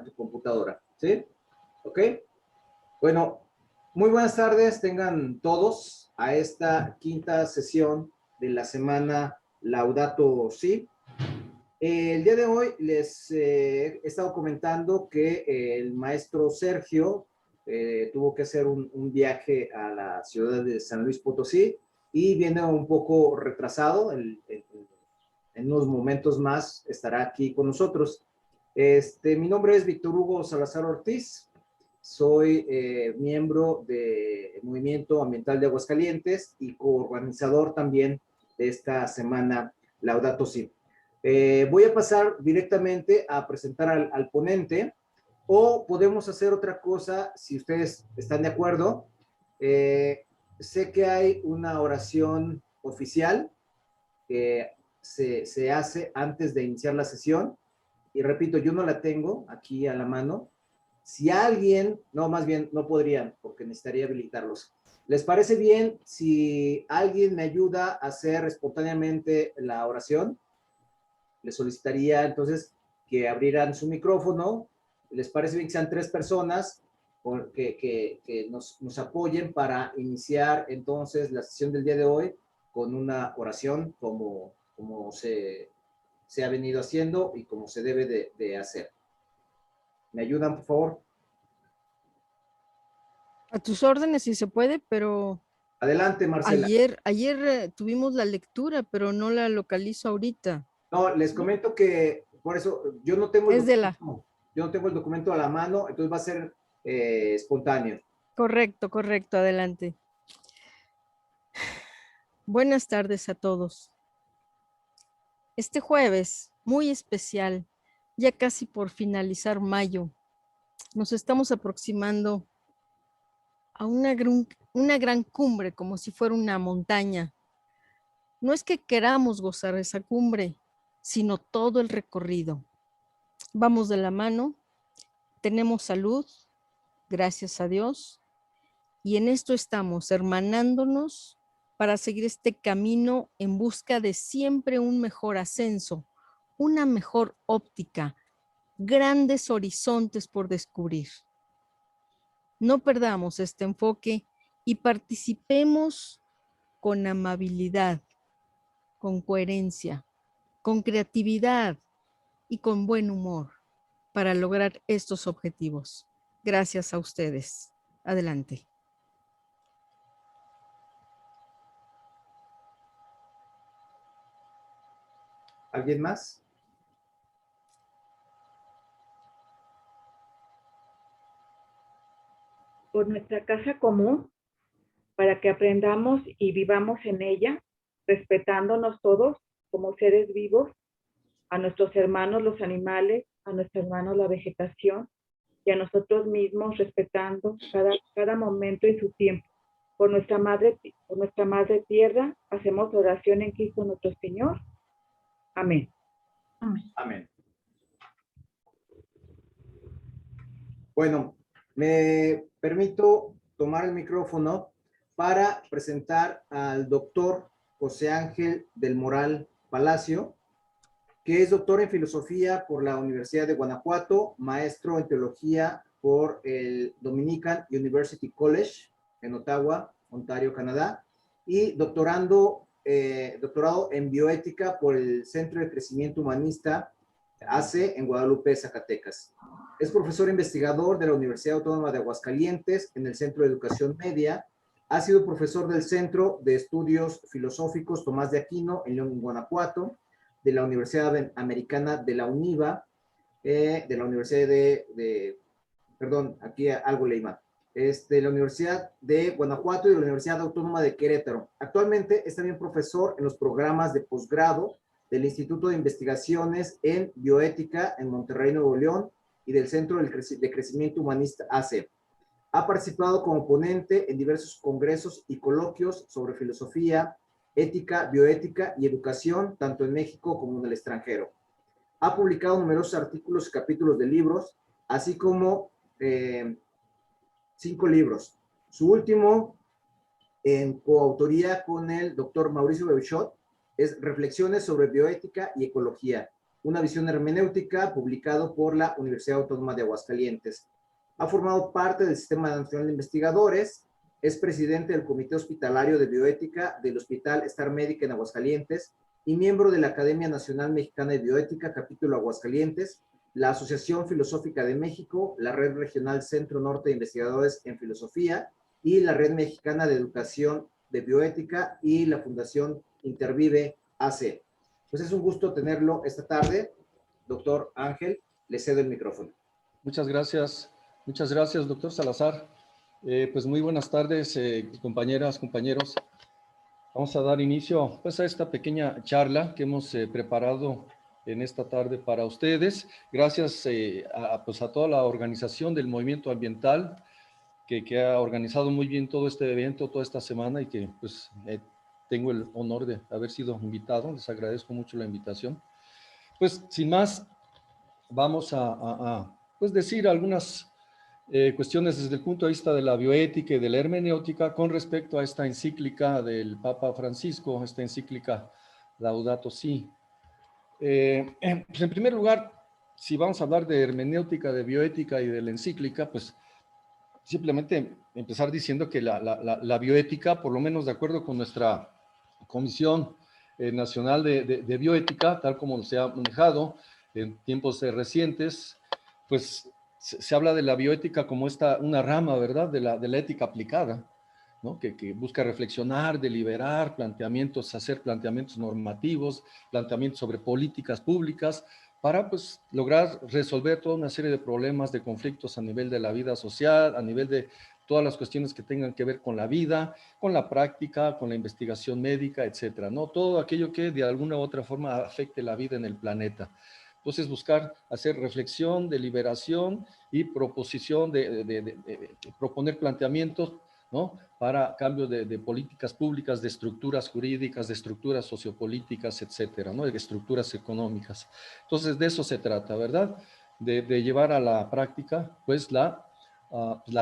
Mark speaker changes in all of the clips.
Speaker 1: a tu computadora, ¿sí? ¿Ok? Bueno, muy buenas tardes tengan todos a esta quinta sesión de la semana Laudato Si. El día de hoy les he estado comentando que el maestro Sergio tuvo que hacer un viaje a la ciudad de San Luis Potosí y viene un poco retrasado. En unos momentos más estará aquí con nosotros. Mi nombre es Víctor Hugo Salazar Ortiz. Soy miembro del Movimiento Ambiental de Aguascalientes y coorganizador también de esta semana Laudato Si. Voy a pasar directamente a presentar al ponente, o podemos hacer otra cosa si ustedes están de acuerdo. Sé que hay una oración oficial que se hace antes de iniciar la sesión, y repito, yo no la tengo aquí a la mano. Si alguien, no, más bien no podrían, porque necesitaría habilitarlos. ¿Les parece bien si alguien me ayuda a hacer espontáneamente la oración? Les solicitaría entonces que abrieran su micrófono. ¿Les parece bien que sean 3 personas que nos apoyen para iniciar entonces la sesión del día de hoy con una oración como se ha venido haciendo y como se debe de hacer? ¿Me ayudan, por favor?
Speaker 2: A tus órdenes si se puede, pero
Speaker 1: Adelante, Marcela.
Speaker 2: ayer tuvimos la lectura, pero no la localizo ahorita.
Speaker 1: No, les comento que por eso yo no tengo el
Speaker 2: Es de la...
Speaker 1: documento, yo no tengo el documento a la mano, entonces va a ser espontáneo.
Speaker 2: Correcto, correcto, adelante. Buenas tardes a todos. Este jueves, muy especial, ya casi por finalizar mayo, nos estamos aproximando a una gran cumbre, como si fuera una montaña. No es que queramos gozar esa cumbre, sino todo el recorrido. Vamos de la mano, tenemos salud, gracias a Dios, y en esto estamos hermanándonos para seguir este camino en busca de siempre un mejor ascenso, una mejor óptica, grandes horizontes por descubrir. No perdamos este enfoque y participemos con amabilidad, con coherencia, con creatividad y con buen humor para lograr estos objetivos. Gracias a ustedes. Adelante.
Speaker 1: ¿Alguien más?
Speaker 3: Por nuestra casa común, para que aprendamos y vivamos en ella, respetándonos todos como seres vivos, a nuestros hermanos los animales, a nuestros hermanos la vegetación, y a nosotros mismos respetando cada momento en su tiempo. Por nuestra madre tierra, hacemos oración en Cristo nuestro Señor. Amén.
Speaker 1: Amén. Amén. Bueno, me permito tomar el micrófono para presentar al doctor José Ángel del Moral Palacio, que es doctor en filosofía por la Universidad de Guanajuato, maestro en teología por el Dominican University College en Ottawa, Ontario, Canadá, y doctorado en bioética por el Centro de Crecimiento Humanista ACE en Guadalupe, Zacatecas. Es profesor investigador de la Universidad Autónoma de Aguascalientes en el Centro de Educación Media. Ha sido profesor del Centro de Estudios Filosóficos Tomás de Aquino en León, Guanajuato, de la Universidad Americana de la UNIVA, de la Universidad perdón, aquí algo leí mal, de la Universidad de Guanajuato y de la Universidad Autónoma de Querétaro. Actualmente es también profesor en los programas de posgrado del Instituto de Investigaciones en Bioética en Monterrey, Nuevo León, y del Centro de Crecimiento Humanista AC. Ha participado como ponente en diversos congresos y coloquios sobre filosofía, ética, bioética y educación, tanto en México como en el extranjero. Ha publicado numerosos artículos y capítulos de libros, así como 5 libros. Su último, en coautoría con el doctor Mauricio Beuchot, es Reflexiones sobre bioética y ecología. una visión hermenéutica, publicado por la Universidad Autónoma de Aguascalientes. Ha formado parte del Sistema Nacional de Investigadores, es presidente del Comité Hospitalario de Bioética del Hospital Star Médica en Aguascalientes y miembro de la Academia Nacional Mexicana de Bioética, capítulo Aguascalientes, la Asociación Filosófica de México, la Red Regional Centro Norte de Investigadores en Filosofía y la Red Mexicana de Educación de Bioética y la Fundación Intervive AC. Pues es un gusto tenerlo esta tarde. Doctor Ángel, le cedo el micrófono.
Speaker 4: Muchas gracias, doctor Salazar. Pues muy buenas tardes, compañeras, compañeros. Vamos a dar inicio pues, a esta pequeña charla que hemos preparado en esta tarde para ustedes. Gracias pues, a toda la organización del Movimiento Ambiental que ha organizado muy bien todo este evento, toda esta semana y que pues tengo el honor de haber sido invitado. Les agradezco mucho la invitación. Pues sin más, vamos pues decir algunas cuestiones desde el punto de vista de la bioética y de la hermenéutica con respecto a esta encíclica del Papa Francisco, esta encíclica Laudato Si. Pues en primer lugar, si vamos a hablar de hermenéutica, de bioética y de la encíclica, pues simplemente empezar diciendo que la bioética, por lo menos de acuerdo con nuestra Comisión Nacional de Bioética, tal como se ha manejado en tiempos recientes, pues se habla de la bioética como una rama, ¿verdad?, de la ética aplicada, ¿no? Que busca reflexionar, deliberar, hacer planteamientos normativos, planteamientos sobre políticas públicas, para pues lograr resolver toda una serie de problemas, de conflictos a nivel de la vida social, a nivel de todas las cuestiones que tengan que ver con la vida, con la práctica, con la investigación médica, etcétera, ¿no? Todo aquello que de alguna u otra forma afecte la vida en el planeta. Entonces, buscar hacer reflexión, deliberación y proposición proponer planteamientos, ¿no?, para cambio de políticas públicas, de estructuras jurídicas, de estructuras sociopolíticas, etcétera, ¿no?, de estructuras económicas. Entonces, de eso se trata, ¿verdad? De llevar a la práctica, pues, la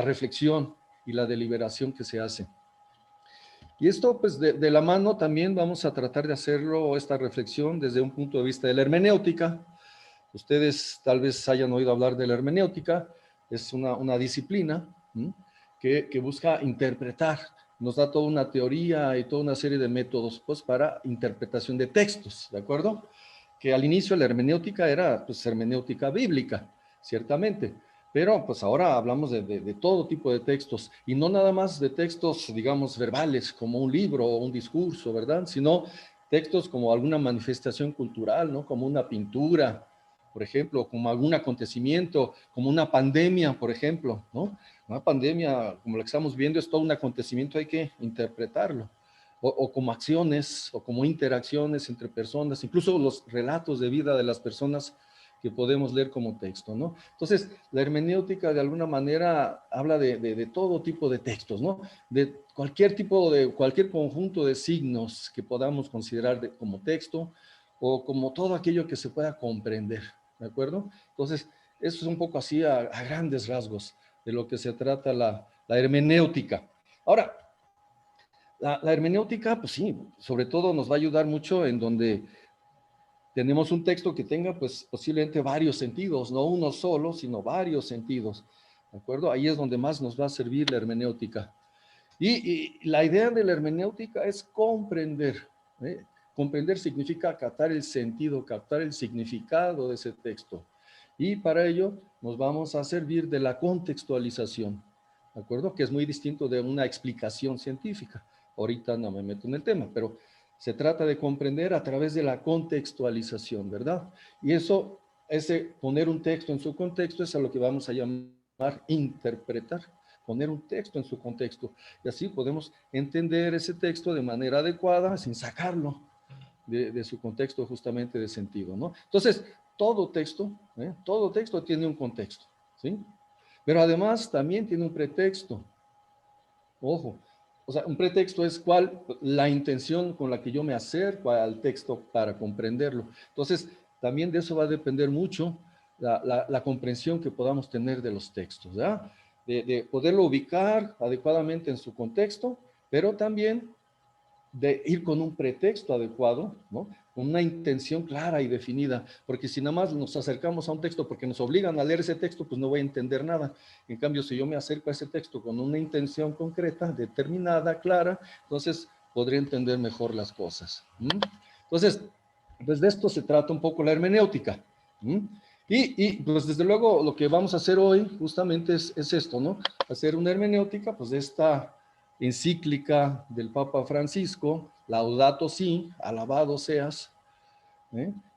Speaker 4: reflexión y la deliberación que se hace. Y esto, pues, de la mano también vamos a tratar de hacerlo, esta reflexión, desde un punto de vista de la hermenéutica. Ustedes tal vez hayan oído hablar de la hermenéutica, es una disciplina que busca interpretar, nos da toda una teoría y toda una serie de métodos pues, para interpretación de textos, ¿de acuerdo? Que al inicio la hermenéutica era pues, hermenéutica bíblica, ciertamente, pero pues ahora hablamos de todo tipo de textos, y no nada más de textos, digamos, verbales, como un libro o un discurso, ¿verdad? Sino textos como alguna manifestación cultural, ¿no? Como una pintura, por ejemplo, como algún acontecimiento, como una pandemia, por ejemplo, ¿no? Una pandemia, como la que estamos viendo, es todo un acontecimiento, hay que interpretarlo. O como acciones, o como interacciones entre personas, incluso los relatos de vida de las personas que podemos leer como texto, ¿no? Entonces, la hermenéutica de alguna manera habla de todo tipo de textos, ¿no? De cualquier conjunto de signos que podamos considerar como texto, o como todo aquello que se pueda comprender, ¿de acuerdo? Entonces, eso es un poco así a grandes rasgos de lo que se trata la hermenéutica. Ahora, la hermenéutica, pues sí, sobre todo nos va a ayudar mucho en donde tenemos un texto que tenga, pues, posiblemente varios sentidos, no uno solo, sino varios sentidos, ¿de acuerdo? Ahí es donde más nos va a servir la hermenéutica. Y la idea de la hermenéutica es comprender, ¿eh? Comprender significa captar el sentido, captar el significado de ese texto. Y para ello nos vamos a servir de la contextualización, ¿de acuerdo? Que es muy distinto de una explicación científica. Ahorita no me meto en el tema, pero se trata de comprender a través de la contextualización, ¿verdad? Y ese poner un texto en su contexto es a lo que vamos a llamar interpretar, poner un texto en su contexto. Y así podemos entender ese texto de manera adecuada sin sacarlo de su contexto justamente de sentido, ¿no? Entonces, todo texto tiene un contexto, ¿sí? Pero además también tiene un pretexto. Ojo, o sea, un pretexto es la intención con la que yo me acerco al texto para comprenderlo. Entonces, también de eso va a depender mucho la comprensión que podamos tener de los textos, ¿ya? De poderlo ubicar adecuadamente en su contexto, pero también de ir con un pretexto adecuado, ¿no? con una intención clara y definida, porque si nada más nos acercamos a un texto porque nos obligan a leer ese texto, pues no voy a entender nada. En cambio, si yo me acerco a ese texto con una intención concreta, determinada, clara, entonces podré entender mejor las cosas. Entonces, pues de esto se trata un poco la hermenéutica. Y pues desde luego lo que vamos a hacer hoy justamente es esto, ¿no? Hacer una hermenéutica, pues de esta encíclica del Papa Francisco, Laudato Si, alabado seas,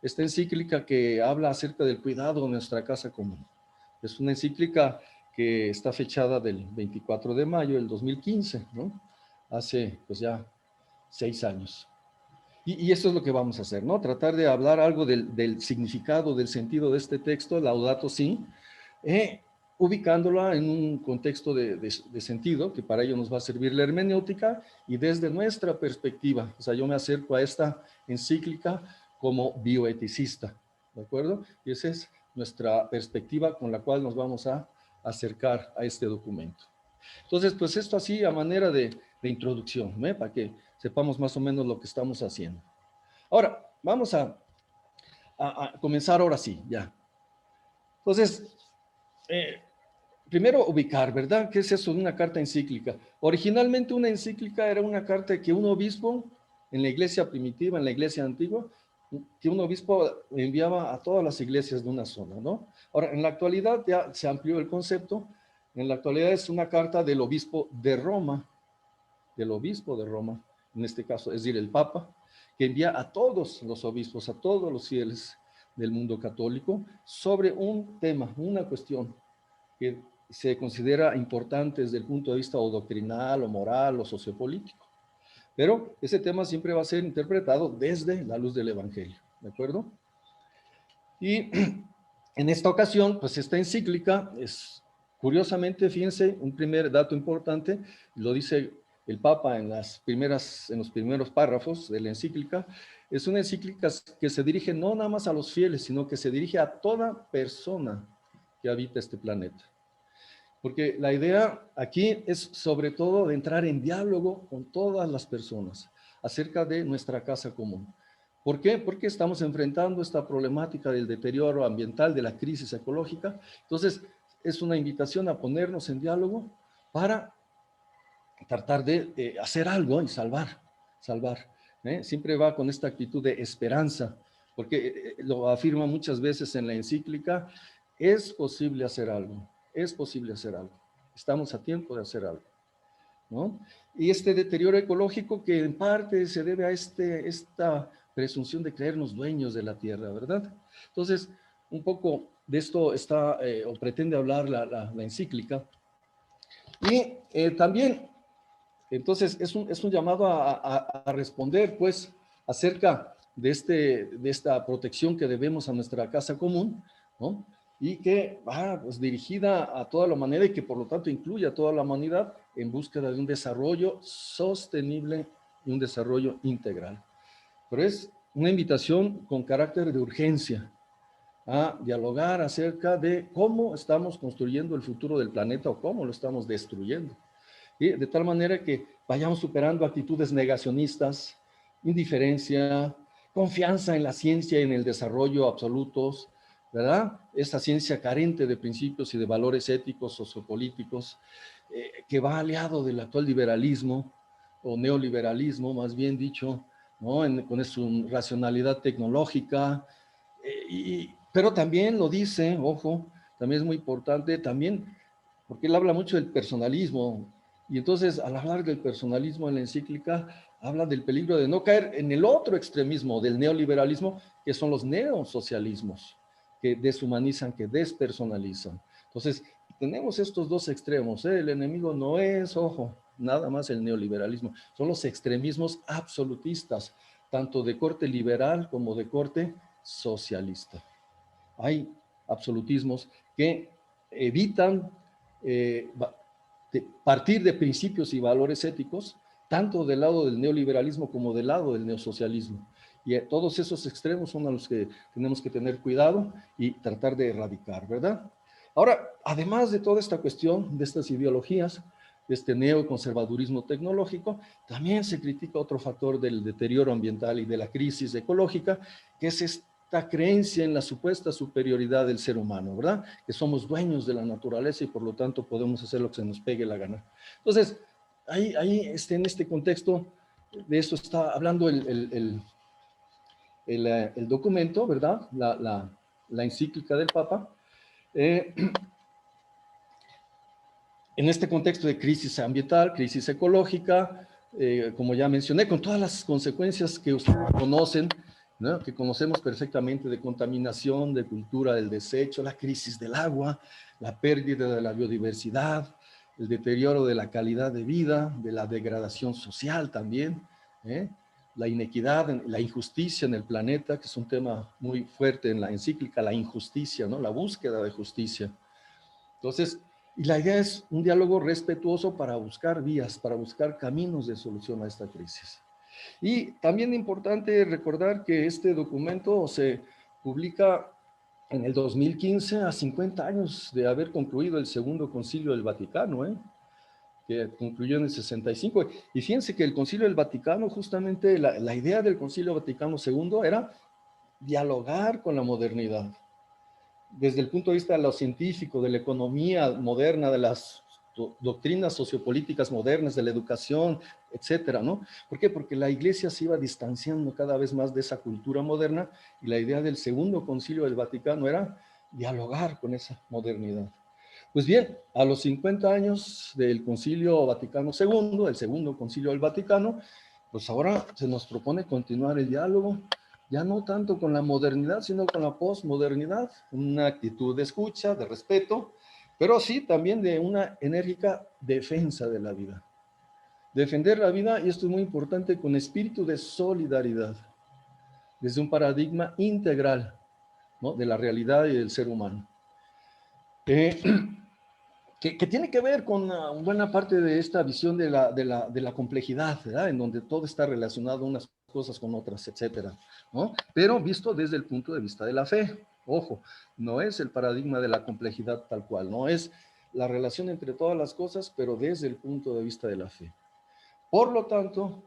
Speaker 4: esta encíclica que habla acerca del cuidado de nuestra casa común. Es una encíclica que está fechada del 24 de mayo del 2015, ¿no? Hace pues ya 6 años. Y esto es lo que vamos a hacer, ¿no? Tratar de hablar algo del significado, del sentido de este texto, Laudato Si, ubicándola en un contexto de sentido, que para ello nos va a servir la hermenéutica, y desde nuestra perspectiva, o sea, yo me acerco a esta encíclica como bioeticista, ¿de acuerdo? Y esa es nuestra perspectiva con la cual nos vamos a acercar a este documento. Entonces, pues esto así a manera de introducción, ¿eh? Para que sepamos más o menos lo que estamos haciendo. Ahora, vamos a comenzar ahora sí, ya. Entonces, primero ubicar, ¿verdad? ¿Qué es eso de una carta encíclica? Originalmente una encíclica era una carta que un obispo en la iglesia primitiva, en la iglesia antigua, que un obispo enviaba a todas las iglesias de una zona, ¿no? Ahora, en la actualidad ya se amplió el concepto. En la actualidad es una carta del obispo de Roma, en este caso, es decir, el Papa, que envía a todos los obispos, a todos los fieles del mundo católico, sobre un tema, una cuestión que se considera importante desde el punto de vista o doctrinal, o moral, o sociopolítico. Pero ese tema siempre va a ser interpretado desde la luz del Evangelio, ¿de acuerdo? Y en esta ocasión, pues esta encíclica es, curiosamente, fíjense, un primer dato importante, lo dice el Papa en los primeros párrafos de la encíclica, es una encíclica que se dirige no nada más a los fieles, sino que se dirige a toda persona que habita este planeta. Porque la idea aquí es sobre todo de entrar en diálogo con todas las personas acerca de nuestra casa común. ¿Por qué? Porque estamos enfrentando esta problemática del deterioro ambiental, de la crisis ecológica. Entonces, es una invitación a ponernos en diálogo para tratar de hacer algo y salvar. Siempre va con esta actitud de esperanza, porque lo afirma muchas veces en la encíclica, es posible hacer algo. Estamos a tiempo de hacer algo, ¿no? Y este deterioro ecológico que en parte se debe a esta presunción de creernos dueños de la tierra, ¿verdad? Entonces, un poco de esto está o pretende hablar la encíclica. Y también, entonces, es un llamado a responder, pues, acerca de esta protección que debemos a nuestra casa común, ¿no? Y que va pues, dirigida a toda la humanidad y que por lo tanto incluye a toda la humanidad en búsqueda de un desarrollo sostenible y un desarrollo integral. Pero es una invitación con carácter de urgencia a dialogar acerca de cómo estamos construyendo el futuro del planeta o cómo lo estamos destruyendo. Y de tal manera que vayamos superando actitudes negacionistas, indiferencia, confianza en la ciencia y en el desarrollo absolutos, ¿verdad? Esta ciencia carente de principios y de valores éticos, sociopolíticos, que va aliado del actual liberalismo, o neoliberalismo, más bien dicho, ¿no? Con su racionalidad tecnológica, pero también lo dice, ojo, también es muy importante, también, porque él habla mucho del personalismo, y entonces al hablar del personalismo en la encíclica, habla del peligro de no caer en el otro extremismo del neoliberalismo, que son los neosocialismos, que deshumanizan, que despersonalizan. Entonces, tenemos estos dos extremos, ¿eh? El enemigo no es, ojo, nada más el neoliberalismo, son los extremismos absolutistas, tanto de corte liberal como de corte socialista. Hay absolutismos que evitan partir de principios y valores éticos, tanto del lado del neoliberalismo como del lado del neosocialismo. Y todos esos extremos son a los que tenemos que tener cuidado y tratar de erradicar, ¿verdad? Ahora, además de toda esta cuestión, de estas ideologías, este neoconservadurismo tecnológico, también se critica otro factor del deterioro ambiental y de la crisis ecológica, que es esta creencia en la supuesta superioridad del ser humano, ¿verdad? Que somos dueños de la naturaleza y por lo tanto podemos hacer lo que se nos pegue la gana. Entonces, ahí en este contexto, de eso está hablando el documento, ¿verdad? La encíclica del Papa. En este contexto de crisis ambiental, crisis ecológica, como ya mencioné, con todas las consecuencias que ustedes conocen, ¿no? Que conocemos perfectamente, de contaminación, de cultura del desecho, la crisis del agua, la pérdida de la biodiversidad, el deterioro de la calidad de vida, de la degradación social también, la inequidad, la injusticia en el planeta, que es un tema muy fuerte en la encíclica, la injusticia, ¿no? La búsqueda de justicia. Entonces, y la idea es un diálogo respetuoso para buscar vías, para buscar caminos de solución a esta crisis. Y también importante recordar que este documento se publica en el 2015, a 50 años de haber concluido el Segundo Concilio del Vaticano, que concluyó en el 65. Y fíjense que el Concilio del Vaticano, justamente la idea del Concilio Vaticano II era dialogar con la modernidad, desde el punto de vista de lo científico, de la economía moderna, de las doctrinas sociopolíticas modernas, de la educación, etcétera, ¿no? ¿Por qué? Porque la Iglesia se iba distanciando cada vez más de esa cultura moderna y la idea del Segundo Concilio del Vaticano era dialogar con esa modernidad. Pues bien, a los 50 años del Concilio Vaticano II, el Segundo Concilio del Vaticano, pues ahora se nos propone continuar el diálogo, ya no tanto con la modernidad, sino con la posmodernidad, una actitud de escucha, de respeto, pero sí también de una enérgica defensa de la vida. Defender la vida, y esto es muy importante, con espíritu de solidaridad, desde un paradigma integral, ¿no? De la realidad y del ser humano. Que tiene que ver con una buena parte de esta visión de la complejidad, ¿verdad? En donde todo está relacionado unas cosas con otras, etcétera, ¿no? Pero visto desde el punto de vista de la fe. Ojo, no es el paradigma de la complejidad tal cual, no es la relación entre todas las cosas, pero desde el punto de vista de la fe. Por lo tanto,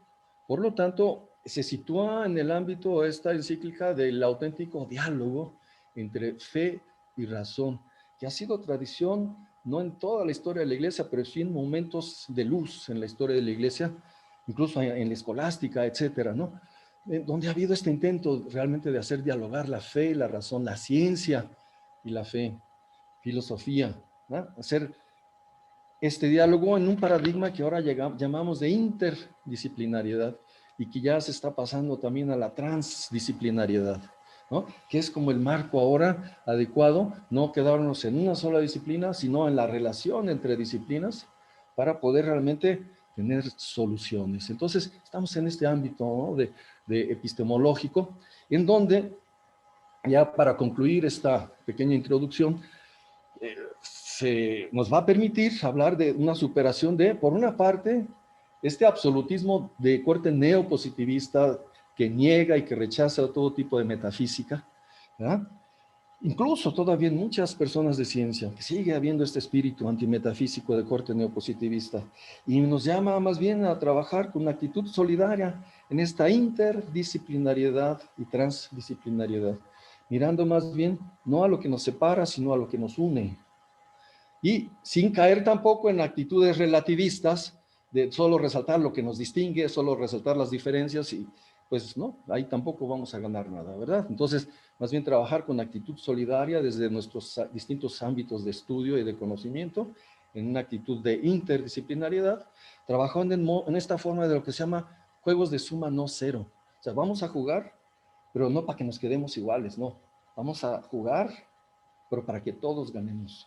Speaker 4: se sitúa en el ámbito esta encíclica del auténtico diálogo entre fe y razón, que ha sido tradición no en toda la historia de la Iglesia, pero sí en momentos de luz en la historia de la Iglesia, incluso en la escolástica, etcétera, ¿no? Donde ha habido este intento realmente de hacer dialogar la fe y la razón, la ciencia y la fe, filosofía, ¿no? Hacer este diálogo en un paradigma que ahora llamamos de interdisciplinariedad y que ya se está pasando también a la transdisciplinariedad, ¿no? Que es como el marco ahora adecuado, no quedarnos en una sola disciplina, sino en la relación entre disciplinas para poder realmente tener soluciones. Entonces, estamos en este ámbito, ¿no? de epistemológico, en donde, ya para concluir esta pequeña introducción, nos va a permitir hablar de una superación de, por una parte, este absolutismo de corte neopositivista que niega y que rechaza todo tipo de metafísica, ¿verdad? Incluso todavía en muchas personas de ciencia, que sigue habiendo este espíritu antimetafísico de corte neopositivista, y nos llama más bien a trabajar con una actitud solidaria en esta interdisciplinariedad y transdisciplinariedad, mirando más bien no a lo que nos separa, sino a lo que nos une, y sin caer tampoco en actitudes relativistas de solo resaltar lo que nos distingue, solo resaltar las diferencias y pues no, ahí tampoco vamos a ganar nada, ¿verdad? Entonces, más bien trabajar con actitud solidaria desde nuestros distintos ámbitos de estudio y de conocimiento, en una actitud de interdisciplinariedad, trabajando en esta forma de lo que se llama juegos de suma no cero. O sea, vamos a jugar, pero no para que nos quedemos iguales, no. Vamos a jugar, pero para que todos ganemos.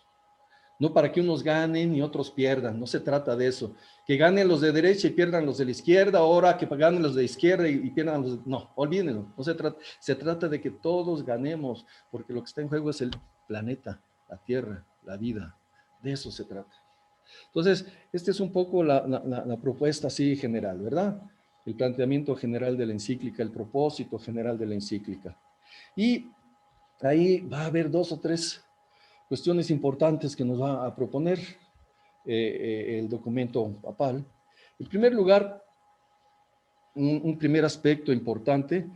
Speaker 4: No para que unos ganen y otros pierdan, no se trata de eso. Que ganen los de derecha y pierdan los de la izquierda, ahora que ganen los de izquierda y pierdan los de... No, olvídenlo, no se trata de que todos ganemos, porque lo que está en juego es el planeta, la tierra, la vida, de eso se trata. Entonces, esta es un poco la propuesta así general, ¿verdad? El planteamiento general de la encíclica, el propósito general de la encíclica. Y ahí va a haber 2 o 3 cuestiones importantes que nos va a proponer. el documento papal. En primer lugar, un primer aspecto importante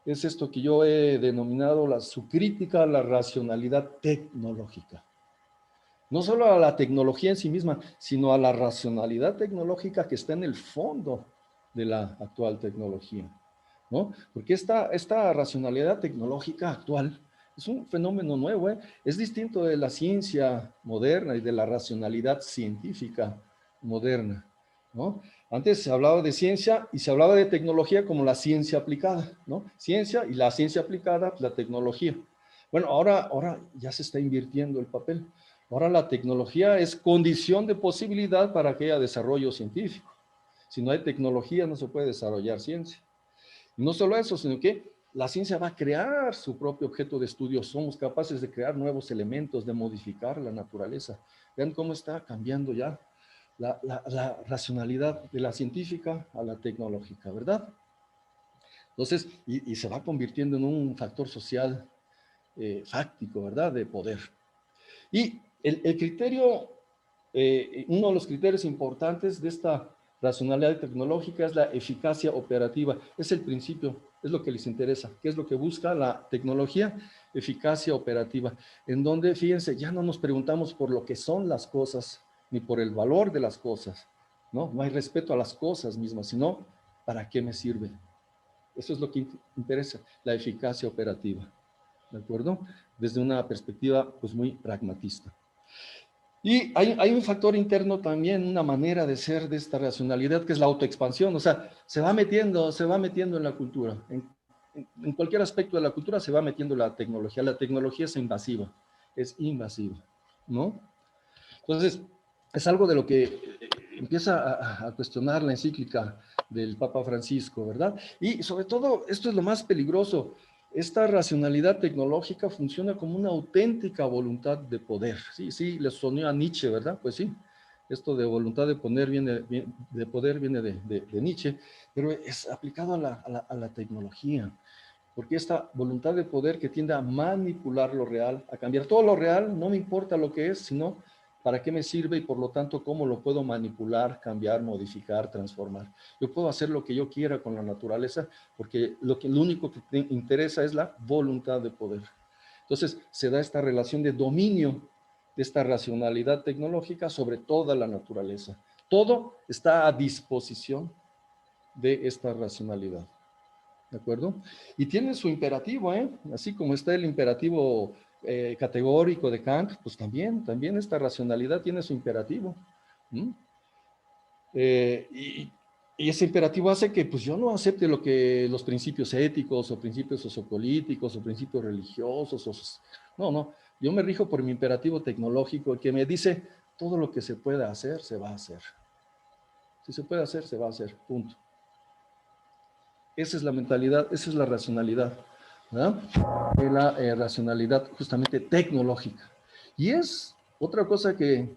Speaker 4: es esto que yo he denominado su crítica a la racionalidad tecnológica. No solo a la tecnología en sí misma, sino a la racionalidad tecnológica que está en el fondo de la actual tecnología, ¿no? Porque esta racionalidad tecnológica actual es un fenómeno nuevo, ¿eh? Es distinto de la ciencia moderna y de la racionalidad científica moderna, ¿no? Antes se hablaba de ciencia y se hablaba de tecnología como la ciencia aplicada, ¿no? Ciencia y la ciencia aplicada, la tecnología. Bueno, ahora ya se está invirtiendo el papel. Ahora la tecnología es condición de posibilidad para que haya desarrollo científico. Si no hay tecnología, no se puede desarrollar ciencia. Y no solo eso, sino que la ciencia va a crear su propio objeto de estudio. Somos capaces de crear nuevos elementos, de modificar la naturaleza. Vean cómo está cambiando ya la racionalidad de la científica a la tecnológica, ¿verdad? Entonces, y se va convirtiendo en un factor social fáctico, ¿verdad? De poder. Y el criterio, uno de los criterios importantes de esta racionalidad tecnológica es la eficacia operativa. Es el principio, es lo que les interesa. ¿Qué es lo que busca la tecnología? Eficacia operativa. En donde, fíjense, ya no nos preguntamos por lo que son las cosas, ni por el valor de las cosas, ¿no? No hay respeto a las cosas mismas, sino ¿para qué me sirve? Eso es lo que interesa, la eficacia operativa. ¿De acuerdo? Desde una perspectiva pues muy pragmatista. Y hay un factor interno también, una manera de ser de esta racionalidad que es la autoexpansión, o sea, se va metiendo en la cultura. En cualquier aspecto de la cultura se va metiendo la tecnología. La tecnología es invasiva, ¿no? Entonces, es algo de lo que empieza a cuestionar la encíclica del Papa Francisco, ¿verdad? Y sobre todo, esto es lo más peligroso, esta racionalidad tecnológica funciona como una auténtica voluntad de poder. Sí, le sonó a Nietzsche, ¿verdad? Pues sí, esto de voluntad de poder viene de Nietzsche, pero es aplicado a la tecnología, porque esta voluntad de poder que tiende a manipular lo real, a cambiar todo lo real, no me importa lo que es, sino para qué me sirve y por lo tanto cómo lo puedo manipular, cambiar, modificar, transformar. Yo puedo hacer lo que yo quiera con la naturaleza porque lo único que te interesa es la voluntad de poder. Entonces se da esta relación de dominio de esta racionalidad tecnológica sobre toda la naturaleza. Todo está a disposición de esta racionalidad. ¿De acuerdo? Y tiene su imperativo, ¿eh? Así como está el imperativo categórico de Kant, pues también esta racionalidad tiene su imperativo. Y ese imperativo hace que pues yo no acepte lo que los principios éticos o principios sociopolíticos o principios religiosos. No, yo me rijo por mi imperativo tecnológico que me dice todo lo que se pueda hacer, se va a hacer. Si se puede hacer, se va a hacer, punto. Esa es la mentalidad, esa es la racionalidad, ¿verdad? La racionalidad justamente tecnológica. Y es otra cosa que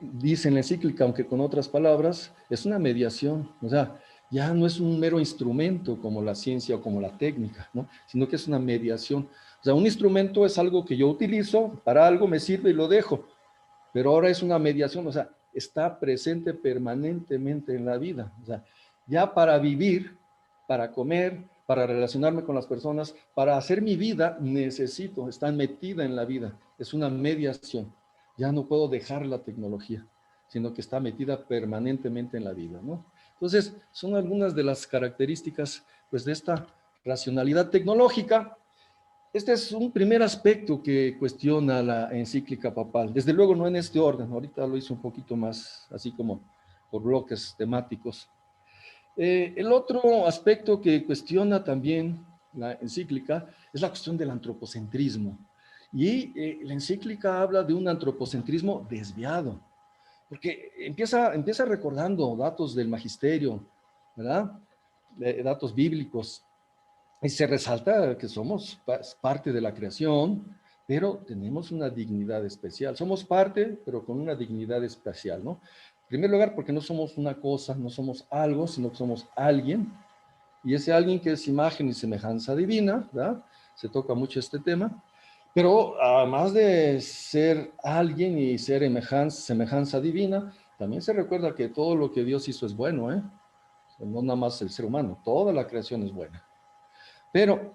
Speaker 4: dice en la encíclica, aunque con otras palabras, es una mediación, o sea, ya no es un mero instrumento como la ciencia o como la técnica, ¿no? Sino que es una mediación. O sea, un instrumento es algo que yo utilizo, para algo me sirve y lo dejo, pero ahora es una mediación, o sea, está presente permanentemente en la vida. O sea, ya para vivir, para comer, para relacionarme con las personas, para hacer mi vida, necesito, está metida en la vida. Es una mediación. Ya no puedo dejar la tecnología, sino que está metida permanentemente en la vida, ¿no? Entonces, son algunas de las características, pues, de esta racionalidad tecnológica. Este es un primer aspecto que cuestiona la encíclica papal. Desde luego no en este orden, ahorita lo hizo un poquito más, así como por bloques temáticos. El otro aspecto que cuestiona también la encíclica es la cuestión del antropocentrismo. Y la encíclica habla de un antropocentrismo desviado, porque empieza recordando datos del magisterio, ¿verdad? Datos bíblicos, y se resalta que somos parte de la creación, pero tenemos una dignidad especial. Somos parte, pero con una dignidad especial, ¿no? En primer lugar, porque no somos una cosa, no somos algo, sino que somos alguien. Y ese alguien que es imagen y semejanza divina, ¿verdad? Se toca mucho este tema. Pero además de ser alguien y ser semejanza divina, también se recuerda que todo lo que Dios hizo es bueno, ¿eh? No nada más el ser humano, toda la creación es buena. Pero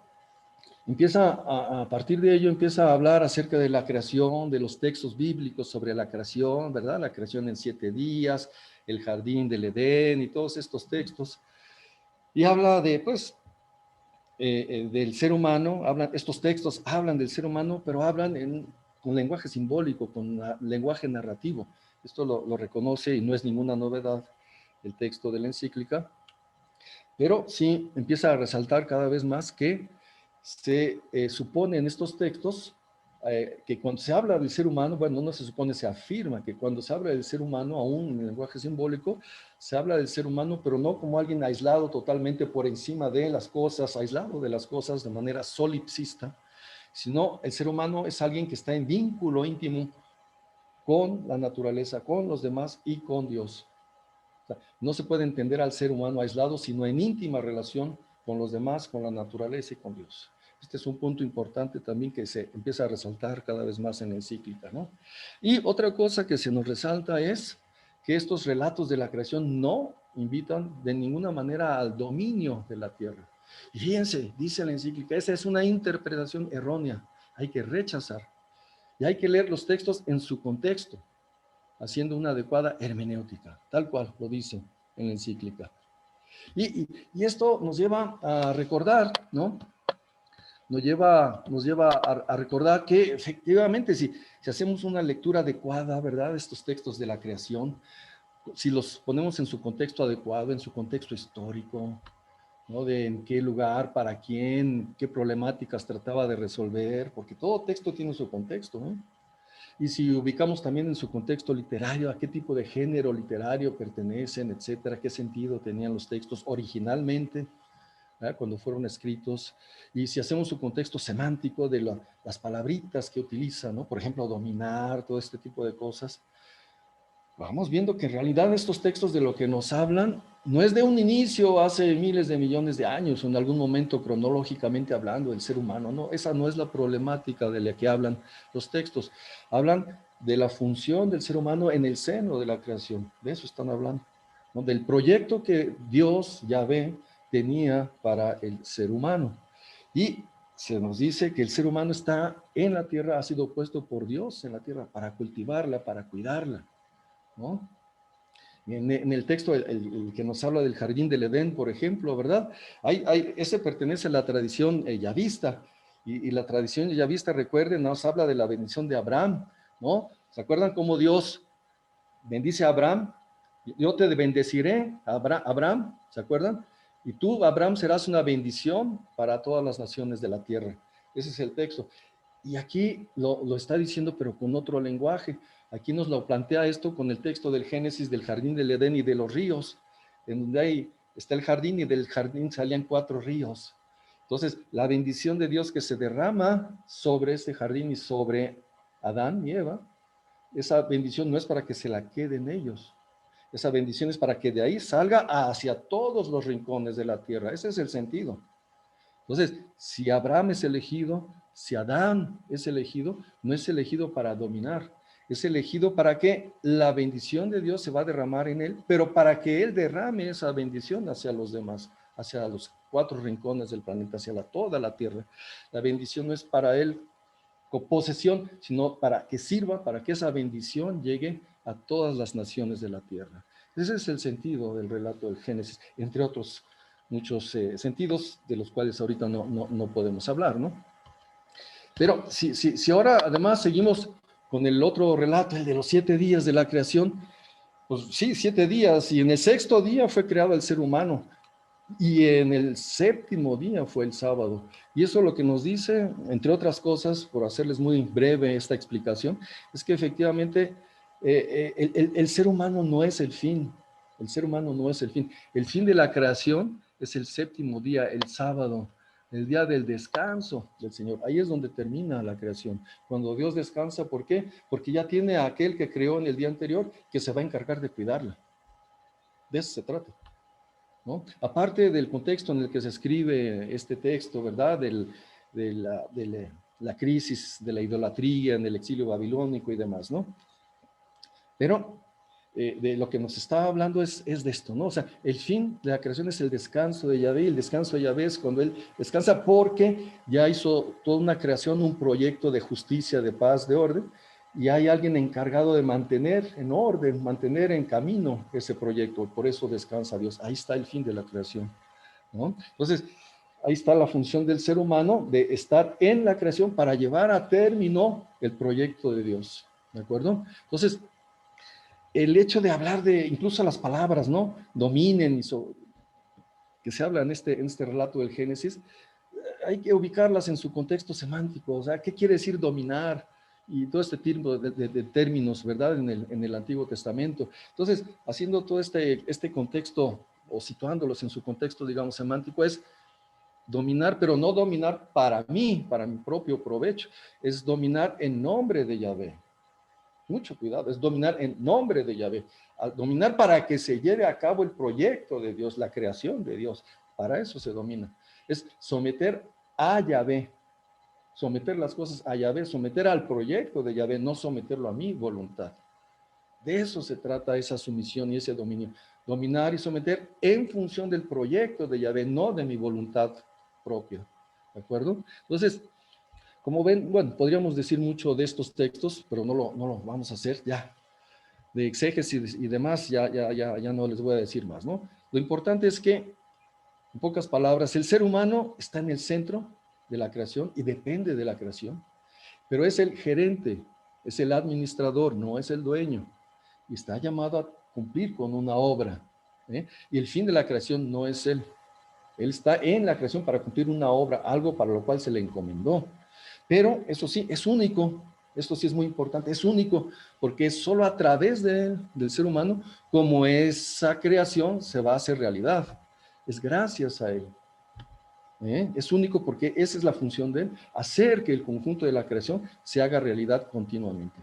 Speaker 4: a partir de ello empieza a hablar acerca de la creación, de los textos bíblicos sobre la creación, ¿verdad? La creación en 7 días, el jardín del Edén y todos estos textos. Y habla de, pues, del ser humano, estos textos hablan del ser humano, pero hablan con lenguaje simbólico, con lenguaje narrativo. Esto lo reconoce y no es ninguna novedad el texto de la encíclica, pero sí empieza a resaltar cada vez más que se supone en estos textos que cuando se habla del ser humano, bueno, no se supone, se afirma que cuando se habla del ser humano, aún en el lenguaje simbólico, se habla del ser humano, pero no como alguien aislado totalmente por encima de las cosas, aislado de las cosas de manera solipsista, sino el ser humano es alguien que está en vínculo íntimo con la naturaleza, con los demás y con Dios. O sea, no se puede entender al ser humano aislado, sino en íntima relación con los demás, con la naturaleza y con Dios. Este es un punto importante también que se empieza a resaltar cada vez más en la encíclica, ¿no? Y otra cosa que se nos resalta es que estos relatos de la creación no invitan de ninguna manera al dominio de la tierra. Y fíjense, dice la encíclica, esa es una interpretación errónea, hay que rechazar. Y hay que leer los textos en su contexto, haciendo una adecuada hermenéutica, tal cual lo dice en la encíclica. Y esto nos lleva a recordar, ¿no? Nos lleva a recordar que efectivamente si hacemos una lectura adecuada, ¿verdad? Estos textos de la creación, si los ponemos en su contexto adecuado, en su contexto histórico, ¿no? De en qué lugar, para quién, qué problemáticas trataba de resolver, porque todo texto tiene su contexto, ¿no? Y si ubicamos también en su contexto literario, a qué tipo de género literario pertenecen, etcétera, qué sentido tenían los textos originalmente, ¿verdad? Cuando fueron escritos, y si hacemos su contexto semántico de las palabritas que utiliza, ¿no? Por ejemplo, dominar, todo este tipo de cosas, vamos viendo que en realidad estos textos de lo que nos hablan no es de un inicio hace miles de millones de años, o en algún momento cronológicamente hablando del ser humano, no, esa no es la problemática de la que hablan los textos. Hablan de la función del ser humano en el seno de la creación, de eso están hablando, ¿no? Del proyecto que Dios, Yahvé, tenía para el ser humano. Y se nos dice que el ser humano está en la tierra, ha sido puesto por Dios en la tierra para cultivarla, para cuidarla, ¿no? En el texto, el que nos habla del jardín del Edén, por ejemplo, ¿verdad? Ese pertenece a la tradición yavista, y la tradición yavista, recuerden, nos habla de la bendición de Abraham, ¿no? ¿Se acuerdan cómo Dios bendice a Abraham? Yo te bendeciré, Abraham, ¿se acuerdan? Y tú, Abraham, serás una bendición para todas las naciones de la tierra. Ese es el texto. Y aquí lo está diciendo, pero con otro lenguaje. Aquí nos lo plantea esto con el texto del Génesis, del jardín del Edén y de los ríos, en donde ahí está el jardín y del jardín salían 4 ríos. Entonces, la bendición de Dios que se derrama sobre este jardín y sobre Adán y Eva, esa bendición no es para que se la queden ellos. Esa bendición es para que de ahí salga hacia todos los rincones de la tierra. Ese es el sentido. Entonces, si Abraham es elegido, si Adán es elegido, no es elegido para dominar, es elegido para que la bendición de Dios se va a derramar en él, pero para que él derrame esa bendición hacia los demás, hacia los 4 rincones del planeta, hacia toda la tierra. La bendición no es para él con posesión, sino para que sirva, para que esa bendición llegue a todas las naciones de la tierra. Ese es el sentido del relato del Génesis, entre otros muchos sentidos de los cuales ahorita no podemos hablar, ¿no? Pero si ahora además seguimos con el otro relato, el de los 7 días de la creación, pues sí, 7 días, y en el 6º día fue creado el ser humano, y en el 7º día fue el sábado. Y eso lo que nos dice, entre otras cosas, por hacerles muy breve esta explicación, es que efectivamente el ser humano no es el fin. El ser humano no es el fin. El fin de la creación es el 7º día, el sábado, el día del descanso del Señor. Ahí es donde termina la creación. Cuando Dios descansa, ¿por qué? Porque ya tiene a aquel que creó en el día anterior que se va a encargar de cuidarla. De eso se trata, ¿no? Aparte del contexto en el que se escribe este texto, ¿verdad? la crisis de la idolatría en el exilio babilónico y demás, ¿no? Pero de lo que nos está hablando es de esto, ¿no? O sea, el fin de la creación es el descanso de Yahvé, y el descanso de Yahvé es cuando Él descansa porque ya hizo toda una creación, un proyecto de justicia, de paz, de orden, y hay alguien encargado de mantener en orden, mantener en camino ese proyecto, por eso descansa Dios. Ahí está el fin de la creación, ¿no? Entonces, ahí está la función del ser humano de estar en la creación para llevar a término el proyecto de Dios, ¿de acuerdo? Entonces, el hecho de hablar de, incluso las palabras, ¿no? Dominen, que se habla en este relato del Génesis, hay que ubicarlas en su contexto semántico, o sea, ¿qué quiere decir dominar? Y todo este tipo de términos, ¿verdad? En el Antiguo Testamento. Entonces, haciendo todo este contexto, o situándolos en su contexto, digamos, semántico, es dominar, pero no dominar para mí, para mi propio provecho, es dominar en nombre de Yahvé. Mucho cuidado, es dominar en nombre de Yahvé, dominar para que se lleve a cabo el proyecto de Dios, la creación de Dios, para eso se domina. Es someter a Yahvé, someter las cosas a Yahvé, someter al proyecto de Yahvé, no someterlo a mi voluntad. De eso se trata esa sumisión y ese dominio. Dominar y someter en función del proyecto de Yahvé, no de mi voluntad propia. ¿De acuerdo? Entonces, como ven, bueno, podríamos decir mucho de estos textos, pero no lo vamos a hacer ya. De exégesis y demás, ya no les voy a decir más, ¿no? Lo importante es que, en pocas palabras, el ser humano está en el centro de la creación y depende de la creación, pero es el gerente, es el administrador, no es el dueño, y está llamado a cumplir con una obra, ¿eh? Y el fin de la creación no es él. Él está en la creación para cumplir una obra, algo para lo cual se le encomendó. Pero eso sí, es único, esto sí es muy importante, es único, porque es solo a través del ser humano como esa creación se va a hacer realidad. Es gracias a él. Es único porque esa es la función de él, hacer que el conjunto de la creación se haga realidad continuamente.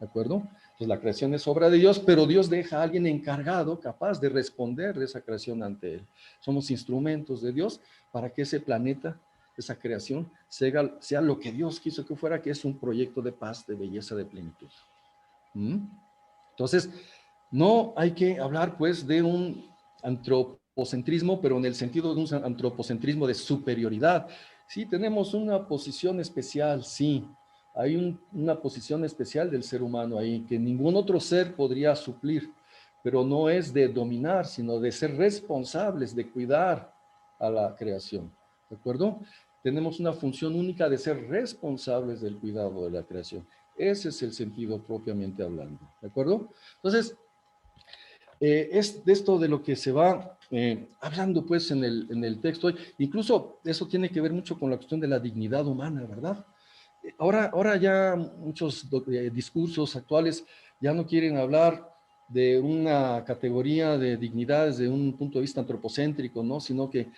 Speaker 4: ¿De acuerdo? Entonces la creación es obra de Dios, pero Dios deja a alguien encargado, capaz de responder de esa creación ante él. Somos instrumentos de Dios para que ese planeta, esa creación, sea lo que Dios quiso que fuera, que es un proyecto de paz, de belleza, de plenitud. Entonces, no hay que hablar pues de un antropocentrismo, pero en el sentido de un antropocentrismo de superioridad. Sí, tenemos una posición especial, sí. Hay una posición especial del ser humano ahí que ningún otro ser podría suplir, pero no es de dominar, sino de ser responsables, de cuidar a la creación. ¿De acuerdo? Tenemos una función única de ser responsables del cuidado de la creación. Ese es el sentido propiamente hablando. ¿De acuerdo? Entonces, es de esto de lo que se va hablando pues en el texto. Incluso eso tiene que ver mucho con la cuestión de la dignidad humana, ¿verdad? Ahora ya muchos discursos actuales ya no quieren hablar de una categoría de dignidad desde un punto de vista antropocéntrico, ¿no? Sino que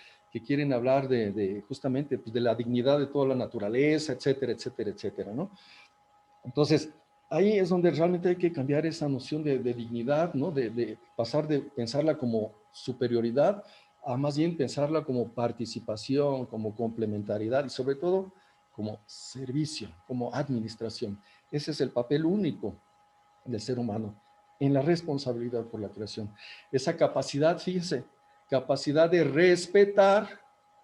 Speaker 4: quieren hablar justamente pues, de la dignidad de toda la naturaleza, etcétera, etcétera, etcétera, ¿no? Entonces, ahí es donde realmente hay que cambiar esa noción de dignidad, ¿no? De pasar de pensarla como superioridad a más bien pensarla como participación, como complementariedad y sobre todo como servicio, como administración. Ese es el papel único del ser humano en la responsabilidad por la creación. Esa capacidad, fíjense, capacidad de respetar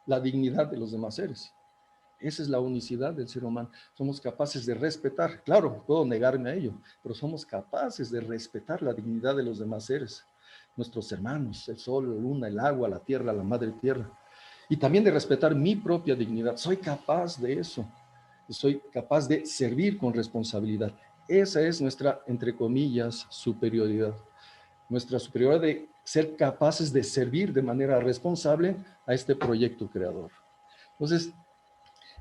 Speaker 4: la dignidad de los demás seres. Esa es la unicidad del ser humano. Somos capaces de respetar, claro, puedo negarme a ello, pero somos capaces de respetar la dignidad de los demás seres, nuestros hermanos, el sol, la luna, el agua, la tierra, la madre tierra. Y también de respetar mi propia dignidad. Soy capaz de eso. Soy capaz de servir con responsabilidad. Esa es nuestra, entre comillas, superioridad. Nuestra superioridad de ser capaces de servir de manera responsable a este proyecto creador. Entonces,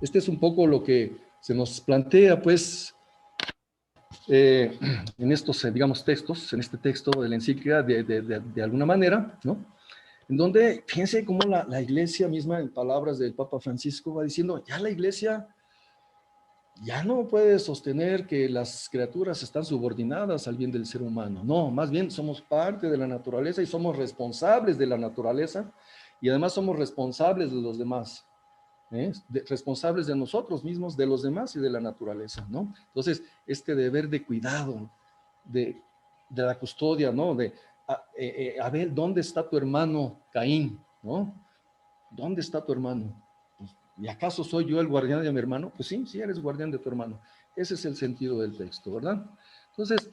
Speaker 4: este es un poco lo que se nos plantea, pues, en estos, digamos, textos, en este texto de la encíclica, de alguna manera, ¿no? En donde, fíjense cómo la iglesia misma, en palabras del Papa Francisco, va diciendo, ya la iglesia ya no puede sostener que las criaturas están subordinadas al bien del ser humano. No, más bien somos parte de la naturaleza y somos responsables de la naturaleza y además somos responsables de los demás. responsables de nosotros mismos, de los demás y de la naturaleza, ¿no? Entonces, este deber de cuidado, de la custodia, ¿no? Abel, ¿dónde está tu hermano Caín? ¿No? ¿Dónde está tu hermano? Pues, ¿y acaso soy yo el guardián de mi hermano? Pues sí, sí eres guardián de tu hermano. Ese es el sentido del texto, ¿verdad? Entonces,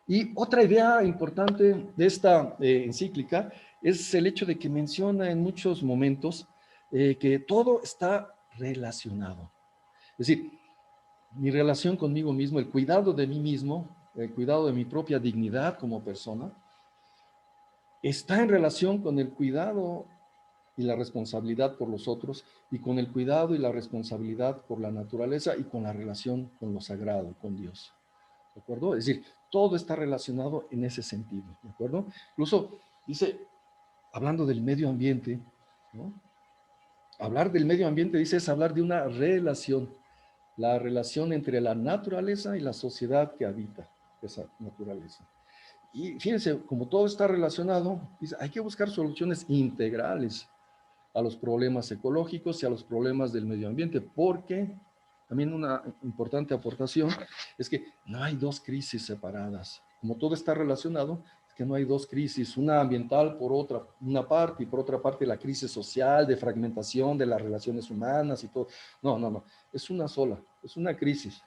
Speaker 4: y otra idea importante de esta encíclica es el hecho de que menciona en muchos momentos que todo está relacionado. Es decir, mi relación conmigo mismo, el cuidado de mí mismo, el cuidado de mi propia dignidad como persona, está en relación con el cuidado y la responsabilidad por los otros, y con el cuidado y la responsabilidad por la naturaleza y con la relación con lo sagrado, con Dios. ¿De acuerdo? Es decir, todo está relacionado en ese sentido. ¿De acuerdo? Incluso dice, hablando del medio ambiente, ¿no? Hablar del medio ambiente, dice, es hablar de una relación, la relación entre la naturaleza y la sociedad que habita esa naturaleza. Y fíjense, como todo está relacionado, dice, hay que buscar soluciones integrales a los problemas ecológicos y a los problemas del medio ambiente, porque también una importante aportación es que no hay dos crisis separadas. Como todo está relacionado, es que no hay dos crisis, una ambiental por otra, una parte, y por otra parte la crisis social, de fragmentación de las relaciones humanas y todo. No, no, no, es una sola, es una crisis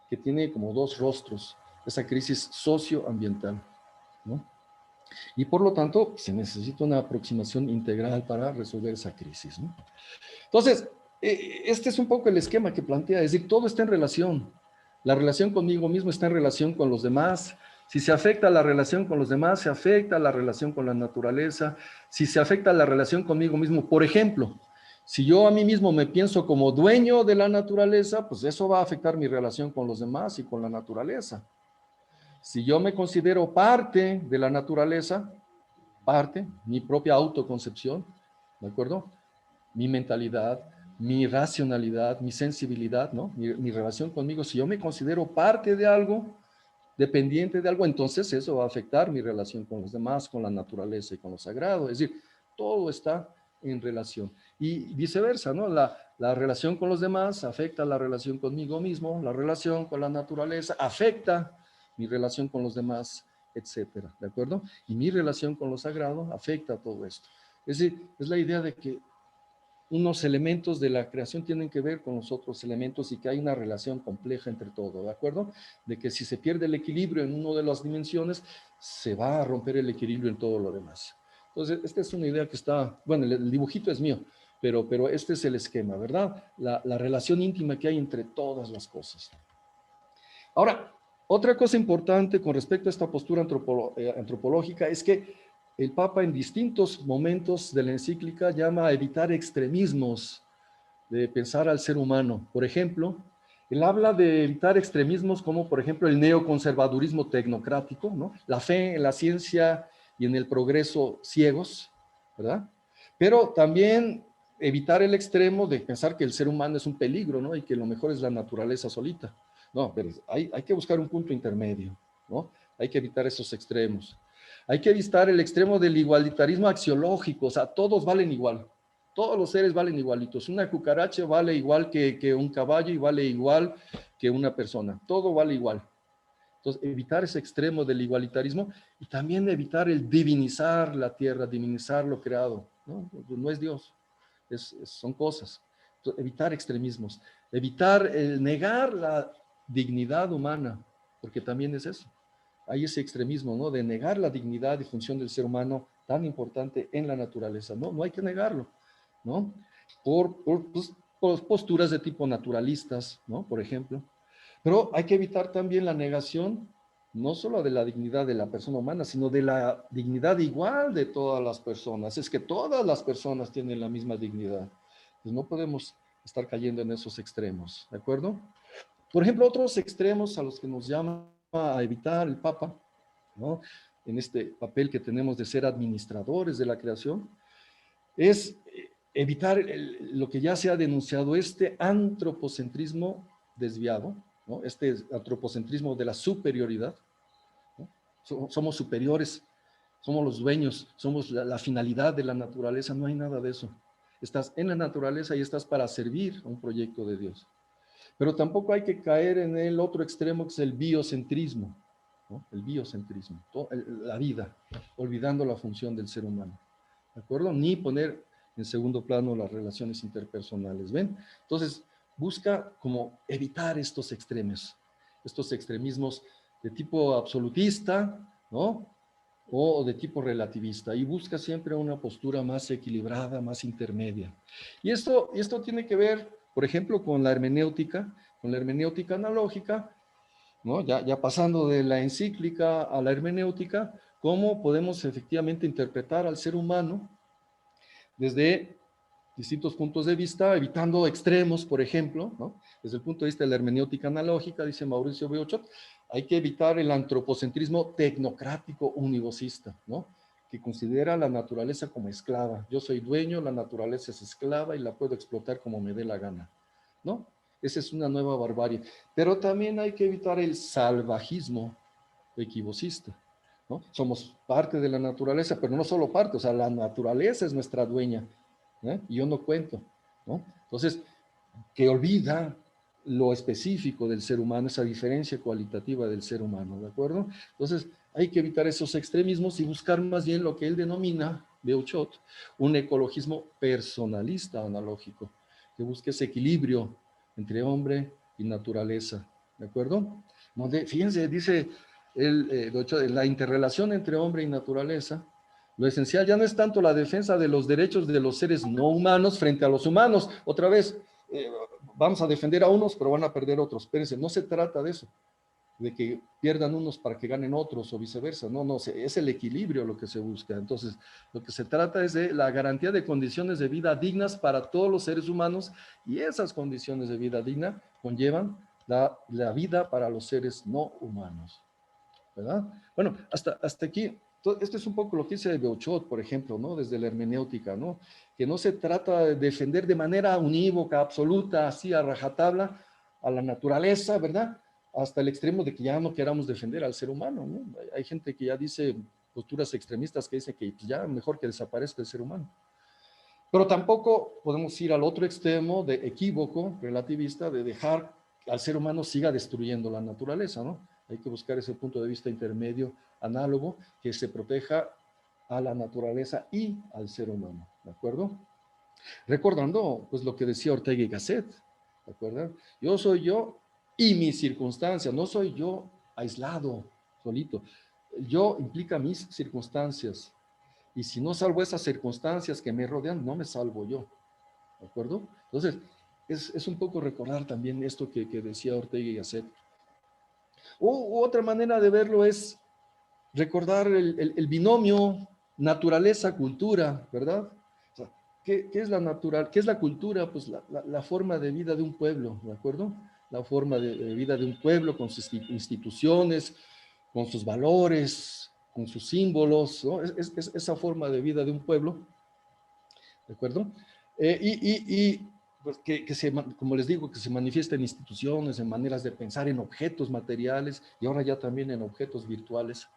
Speaker 4: que tiene como dos rostros, esa crisis socioambiental, ¿no? Y por lo tanto, se necesita una aproximación integral para resolver esa crisis, ¿no? Entonces, este es un poco el esquema que plantea, es decir, todo está en relación. La relación conmigo mismo está en relación con los demás. Si se afecta la relación con los demás, se afecta la relación con la naturaleza. Si se afecta la relación conmigo mismo, por ejemplo, si yo a mí mismo me pienso como dueño de la naturaleza, pues eso va a afectar mi relación con los demás y con la naturaleza. Si yo me considero parte de la naturaleza, mi propia autoconcepción, ¿de acuerdo? Mi mentalidad, mi racionalidad, mi sensibilidad, ¿no? Mi relación conmigo, si yo me considero parte de algo, dependiente de algo, entonces eso va a afectar mi relación con los demás, con la naturaleza y con lo sagrado. Es decir, todo está en relación. Y viceversa, ¿no? La relación con los demás afecta la relación conmigo mismo, la relación con la naturaleza afecta mi relación con los demás, etcétera, ¿de acuerdo? Y mi relación con lo sagrado afecta todo esto. Es decir, es la idea de que unos elementos de la creación tienen que ver con los otros elementos y que hay una relación compleja entre todo, ¿de acuerdo? De que si se pierde el equilibrio en una de las dimensiones, se va a romper el equilibrio en todo lo demás. Entonces, esta es una idea que está, bueno, el dibujito es mío, pero este es el esquema, ¿verdad? La relación íntima que hay entre todas las cosas. Ahora, otra cosa importante con respecto a esta postura antropológica es que el Papa en distintos momentos de la encíclica llama a evitar extremismos de pensar al ser humano. Por ejemplo, él habla de evitar extremismos como, por ejemplo, el neoconservadurismo tecnocrático, ¿no? La fe en la ciencia y en el progreso ciegos, ¿verdad? Pero también evitar el extremo de pensar que el ser humano es un peligro, ¿no? Y que lo mejor es la naturaleza solita. No, pero hay que buscar un punto intermedio, ¿no? Hay que evitar esos extremos. Hay que evitar el extremo del igualitarismo axiológico, o sea, todos valen igual. Todos los seres valen igualitos. Una cucaracha vale igual que un caballo y vale igual que una persona. Todo vale igual. Entonces, evitar ese extremo del igualitarismo y también evitar el divinizar la tierra, divinizar lo creado. No es Dios, son cosas. Entonces, evitar extremismos, evitar el negar la dignidad humana, porque también es eso. Hay ese extremismo, ¿no? De negar la dignidad y función del ser humano tan importante en la naturaleza. No hay que negarlo, ¿no? Por posturas de tipo naturalistas, ¿no? Por ejemplo. Pero hay que evitar también la negación, no solo de la dignidad de la persona humana, sino de la dignidad igual de todas las personas. Es que todas las personas tienen la misma dignidad. Pues no podemos estar cayendo en esos extremos, ¿de acuerdo? Por ejemplo, otros extremos a los que nos llama a evitar el Papa, ¿no? En este papel que tenemos de ser administradores de la creación, es evitar lo que ya se ha denunciado, este antropocentrismo desviado, ¿no? Este antropocentrismo de la superioridad, ¿no? Somos superiores, somos los dueños, somos la finalidad de la naturaleza, no hay nada de eso. estás en la naturaleza y estás para servir a un proyecto de Dios. Pero tampoco hay que caer en el otro extremo, que es el biocentrismo, ¿no? El biocentrismo, la vida, olvidando la función del ser humano, ¿de acuerdo? Ni poner en segundo plano las relaciones interpersonales, ¿ven? Entonces, busca como evitar estos extremos, estos extremismos de tipo absolutista, ¿no? O de tipo relativista, y busca siempre una postura más equilibrada, más intermedia. Y esto tiene que ver, por ejemplo, con la hermenéutica analógica, ¿no? Ya pasando de la encíclica a la hermenéutica, cómo podemos efectivamente interpretar al ser humano desde distintos puntos de vista, evitando extremos, por ejemplo, ¿no? Desde el punto de vista de la hermenéutica analógica, dice Mauricio Beuchot, hay que evitar el antropocentrismo tecnocrático univocista, ¿no? Que considera la naturaleza como esclava. Yo soy dueño, la naturaleza es esclava y la puedo explotar como me dé la gana, ¿no? Esa es una nueva barbarie. Pero también hay que evitar el salvajismo equivocista, ¿no? Somos parte de la naturaleza, pero no solo parte, o sea, la naturaleza es nuestra dueña, ¿eh? Y yo no cuento, ¿no? Entonces, que olvida lo específico del ser humano, esa diferencia cualitativa del ser humano, ¿de acuerdo? Entonces, hay que evitar esos extremismos y buscar más bien lo que él denomina, Beuchot, un ecologismo personalista analógico, que busque ese equilibrio entre hombre y naturaleza, ¿de acuerdo? Donde, fíjense, dice Beuchot, la interrelación entre hombre y naturaleza, lo esencial ya no es tanto la defensa de los derechos de los seres no humanos frente a los humanos. Otra vez, vamos a defender a unos, pero van a perder otros. Espérense, no se trata de eso, de que pierdan unos para que ganen otros o viceversa. No, es el equilibrio lo que se busca. Entonces, lo que se trata es de la garantía de condiciones de vida dignas para todos los seres humanos, y esas condiciones de vida digna conllevan la vida para los seres no humanos, ¿verdad? Bueno, hasta aquí. Esto es un poco lo que dice Beuchot, por ejemplo, ¿no? Desde la hermenéutica, ¿no? Que no se trata de defender de manera unívoca, absoluta, así a rajatabla, a la naturaleza, ¿verdad? Hasta el extremo de que ya no queramos defender al ser humano, ¿no? Hay gente que ya dice, posturas extremistas que dicen que pues, ya mejor que desaparezca el ser humano. Pero tampoco podemos ir al otro extremo de equívoco, relativista, de dejar que al ser humano siga destruyendo la naturaleza, ¿no? Hay que buscar ese punto de vista intermedio, análogo, que se proteja a la naturaleza y al ser humano, ¿de acuerdo? Recordando, pues, lo que decía Ortega y Gasset, ¿de acuerdo? Yo soy yo y mis circunstancias, no soy yo aislado, solito. Yo implica mis circunstancias, y si no salvo esas circunstancias que me rodean, no me salvo yo, ¿de acuerdo? Entonces, es un poco recordar también esto que decía Ortega y Gasset. Otra manera de verlo es recordar el binomio naturaleza-cultura, ¿verdad? O sea, ¿qué es la cultura? Pues la forma de vida de un pueblo, ¿de acuerdo? La forma de vida de un pueblo con sus instituciones, con sus valores, con sus símbolos, ¿no? Es esa forma de vida de un pueblo, ¿de acuerdo? Pues como les digo, que se manifiesta en instituciones, en maneras de pensar, en objetos materiales y ahora ya también en objetos virtuales,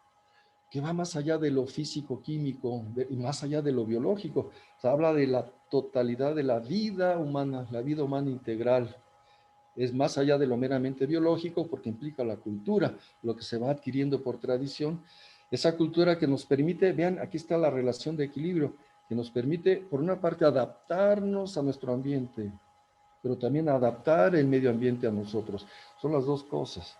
Speaker 4: que va más allá de lo físico-químico y más allá de lo biológico. Se habla de la totalidad de la vida humana integral. Es más allá de lo meramente biológico porque implica la cultura, lo que se va adquiriendo por tradición. Esa cultura que nos permite, vean, aquí está la relación de equilibrio, que nos permite, por una parte, adaptarnos a nuestro ambiente, pero también adaptar el medio ambiente a nosotros. Son las dos cosas.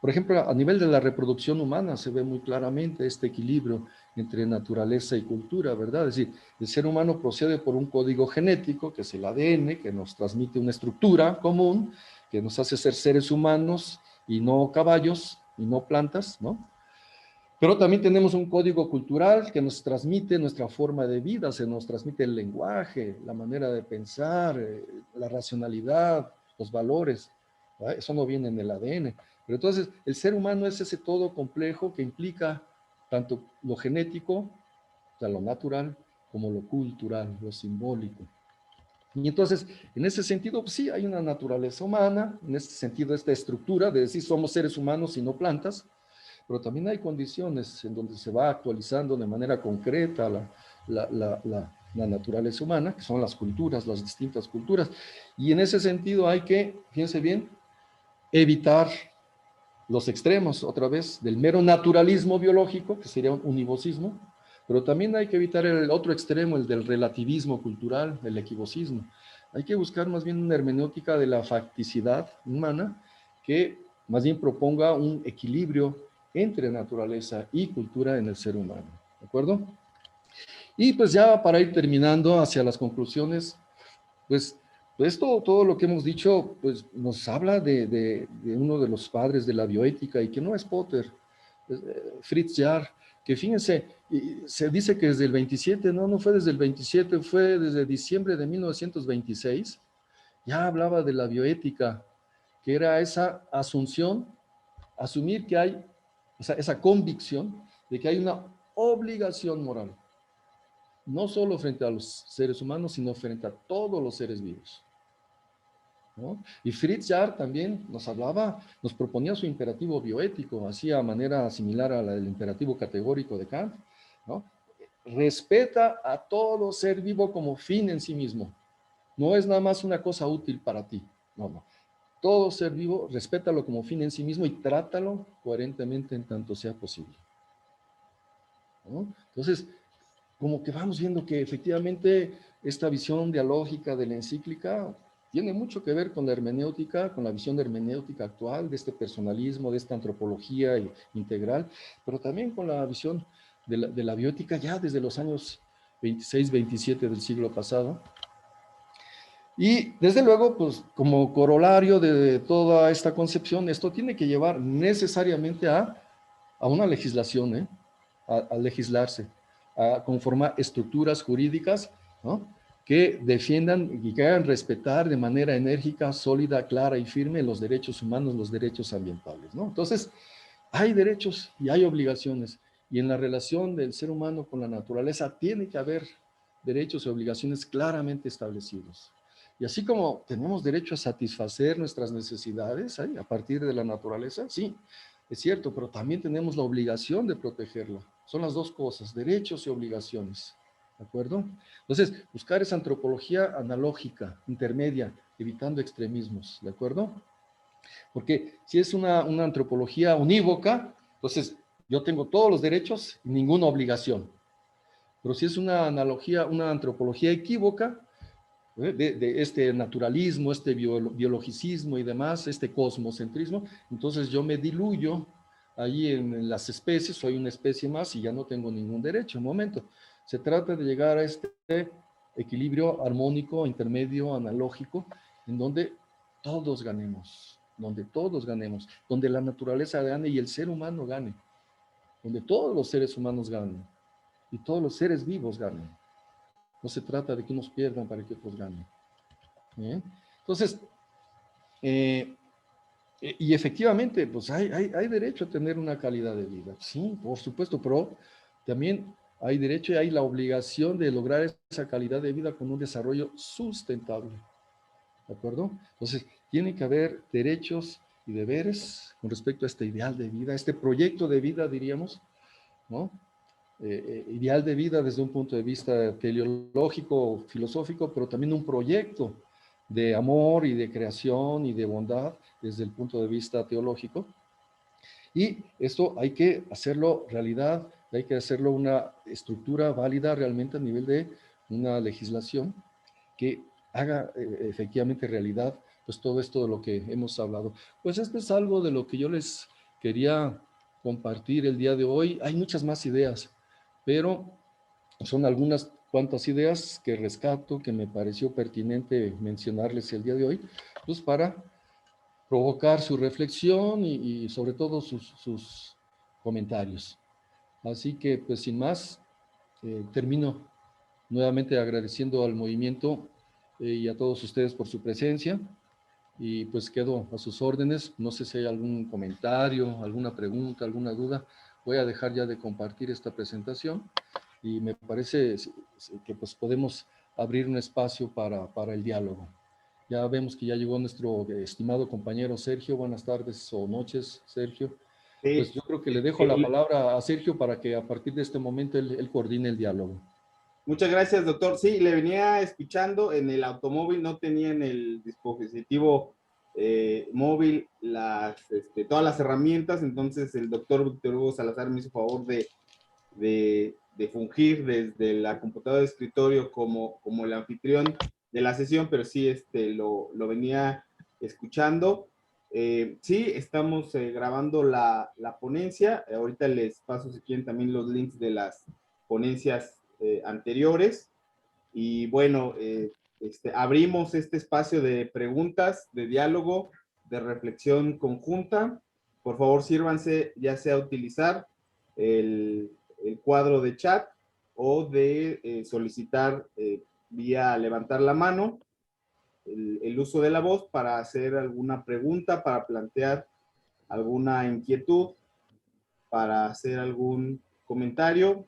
Speaker 4: Por ejemplo, a nivel de la reproducción humana se ve muy claramente este equilibrio entre naturaleza y cultura, ¿verdad? Es decir, el ser humano procede por un código genético, que es el ADN, que nos transmite una estructura común, que nos hace ser seres humanos y no caballos y no plantas, ¿no? Pero también tenemos un código cultural que nos transmite nuestra forma de vida, se nos transmite el lenguaje, la manera de pensar, la racionalidad, los valores, ¿verdad? Eso no viene en el ADN. Pero entonces, el ser humano es ese todo complejo que implica tanto lo genético, o sea, lo natural, como lo cultural, lo simbólico. Y entonces, en ese sentido, pues sí, hay una naturaleza humana, en ese sentido, esta estructura de decir somos seres humanos y no plantas, pero también hay condiciones en donde se va actualizando de manera concreta la naturaleza humana, que son las culturas, las distintas culturas. Y en ese sentido hay que, fíjense bien, evitar los extremos, otra vez, del mero naturalismo biológico, que sería un univocismo, pero también hay que evitar el otro extremo, el del relativismo cultural, el equivocismo. Hay que buscar más bien una hermenéutica de la facticidad humana que más bien proponga un equilibrio entre naturaleza y cultura en el ser humano. ¿De acuerdo? Y pues ya para ir terminando hacia las conclusiones, pues todo lo que hemos dicho, pues nos habla de uno de los padres de la bioética y que no es Potter, Fritz Jarr, que fíjense, se dice que desde el 27, no fue desde el 27, fue desde diciembre de 1926, ya hablaba de la bioética, que era esa asunción, asumir que hay, o sea, esa convicción de que hay una obligación moral, no solo frente a los seres humanos, sino frente a todos los seres vivos, ¿no? Y Fritz Jarr también nos hablaba, nos proponía su imperativo bioético, hacía manera similar a la del imperativo categórico de Kant, ¿no? Respeta a todo ser vivo como fin en sí mismo. No es nada más una cosa útil para ti. No. Todo ser vivo, respétalo como fin en sí mismo y trátalo coherentemente en tanto sea posible, ¿no? Entonces, como que vamos viendo que efectivamente esta visión dialógica de la encíclica tiene mucho que ver con la hermenéutica, con la visión hermenéutica actual, de este personalismo, de esta antropología integral, pero también con la visión de la bioética ya desde los años 26, 27 del siglo pasado. Y desde luego, pues como corolario de toda esta concepción, esto tiene que llevar necesariamente a una legislación, a legislarse, a conformar estructuras jurídicas, ¿no?, que defiendan y que hagan respetar de manera enérgica, sólida, clara y firme los derechos humanos, los derechos ambientales, ¿no? Entonces, hay derechos y hay obligaciones, y en la relación del ser humano con la naturaleza tiene que haber derechos y obligaciones claramente establecidos. Y así como tenemos derecho a satisfacer nuestras necesidades a partir de la naturaleza, sí, es cierto, pero también tenemos la obligación de protegerla. Son las dos cosas, derechos y obligaciones. ¿De acuerdo? Entonces, buscar esa antropología analógica, intermedia, evitando extremismos. ¿De acuerdo? Porque si es una antropología unívoca, entonces yo tengo todos los derechos y ninguna obligación. Pero si es una analogía, una antropología equívoca, de este naturalismo, este biologicismo y demás, este cosmocentrismo, entonces yo me diluyo ahí en las especies, soy una especie más y ya no tengo ningún derecho. Un momento, se trata de llegar a este equilibrio armónico, intermedio, analógico, en donde todos ganemos, donde la naturaleza gane y el ser humano gane, donde todos los seres humanos ganen y todos los seres vivos ganen. No se trata de que unos pierdan para que otros ganen. ¿Bien? Entonces, y efectivamente, pues hay derecho a tener una calidad de vida. Sí, por supuesto, pero también hay derecho y hay la obligación de lograr esa calidad de vida con un desarrollo sustentable. ¿De acuerdo? Entonces, tiene que haber derechos y deberes con respecto a este ideal de vida, este proyecto de vida, diríamos, ¿no? Ideal de vida desde un punto de vista teleológico, filosófico, pero también un proyecto de amor y de creación y de bondad desde el punto de vista teológico. Y esto hay que hacerlo realidad, hay que hacerlo una estructura válida realmente a nivel de una legislación que haga efectivamente realidad pues todo esto de lo que hemos hablado. Pues esto es algo de lo que yo les quería compartir el día de hoy. Hay muchas más ideas, pero son algunas cuantas ideas que rescato, que me pareció pertinente mencionarles el día de hoy, pues para provocar su reflexión y sobre todo sus comentarios. Así que, pues sin más, termino nuevamente agradeciendo al movimiento y a todos ustedes por su presencia, y pues quedo a sus órdenes. No sé si hay algún comentario, alguna pregunta, alguna duda. Voy a dejar ya de compartir esta presentación y me parece que pues podemos abrir un espacio para el diálogo. Ya vemos que ya llegó nuestro estimado compañero Sergio. Buenas tardes o noches, Sergio. Pues yo creo que le dejo la palabra a Sergio para que a partir de este momento él coordine el diálogo.
Speaker 5: Muchas gracias, doctor. Sí, le venía escuchando en el automóvil, no tenía en el dispositivo móvil todas las herramientas, entonces el doctor Víctor Hugo Salazar me hizo favor de fungir desde la computadora de escritorio como el anfitrión de la sesión, pero sí lo venía escuchando. Sí, estamos grabando la ponencia. Ahorita les paso, si quieren, también los links de las ponencias anteriores. Y bueno, abrimos este espacio de preguntas, de diálogo, de reflexión conjunta. Por favor, sírvanse ya sea utilizar el cuadro de chat o de solicitar vía levantar la mano el uso de la voz para hacer alguna pregunta, para plantear alguna inquietud, para hacer algún comentario.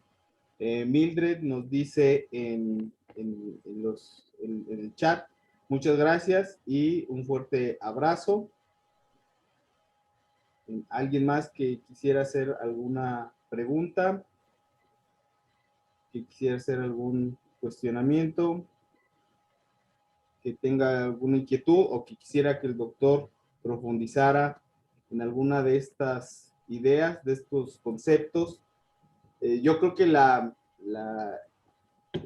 Speaker 5: Mildred nos dice en el chat, muchas gracias y un fuerte abrazo. ¿Alguien más que quisiera hacer alguna pregunta? Que quisiera hacer algún cuestionamiento, que tenga alguna inquietud o que quisiera que el doctor profundizara en alguna de estas ideas, de estos conceptos. Yo creo que la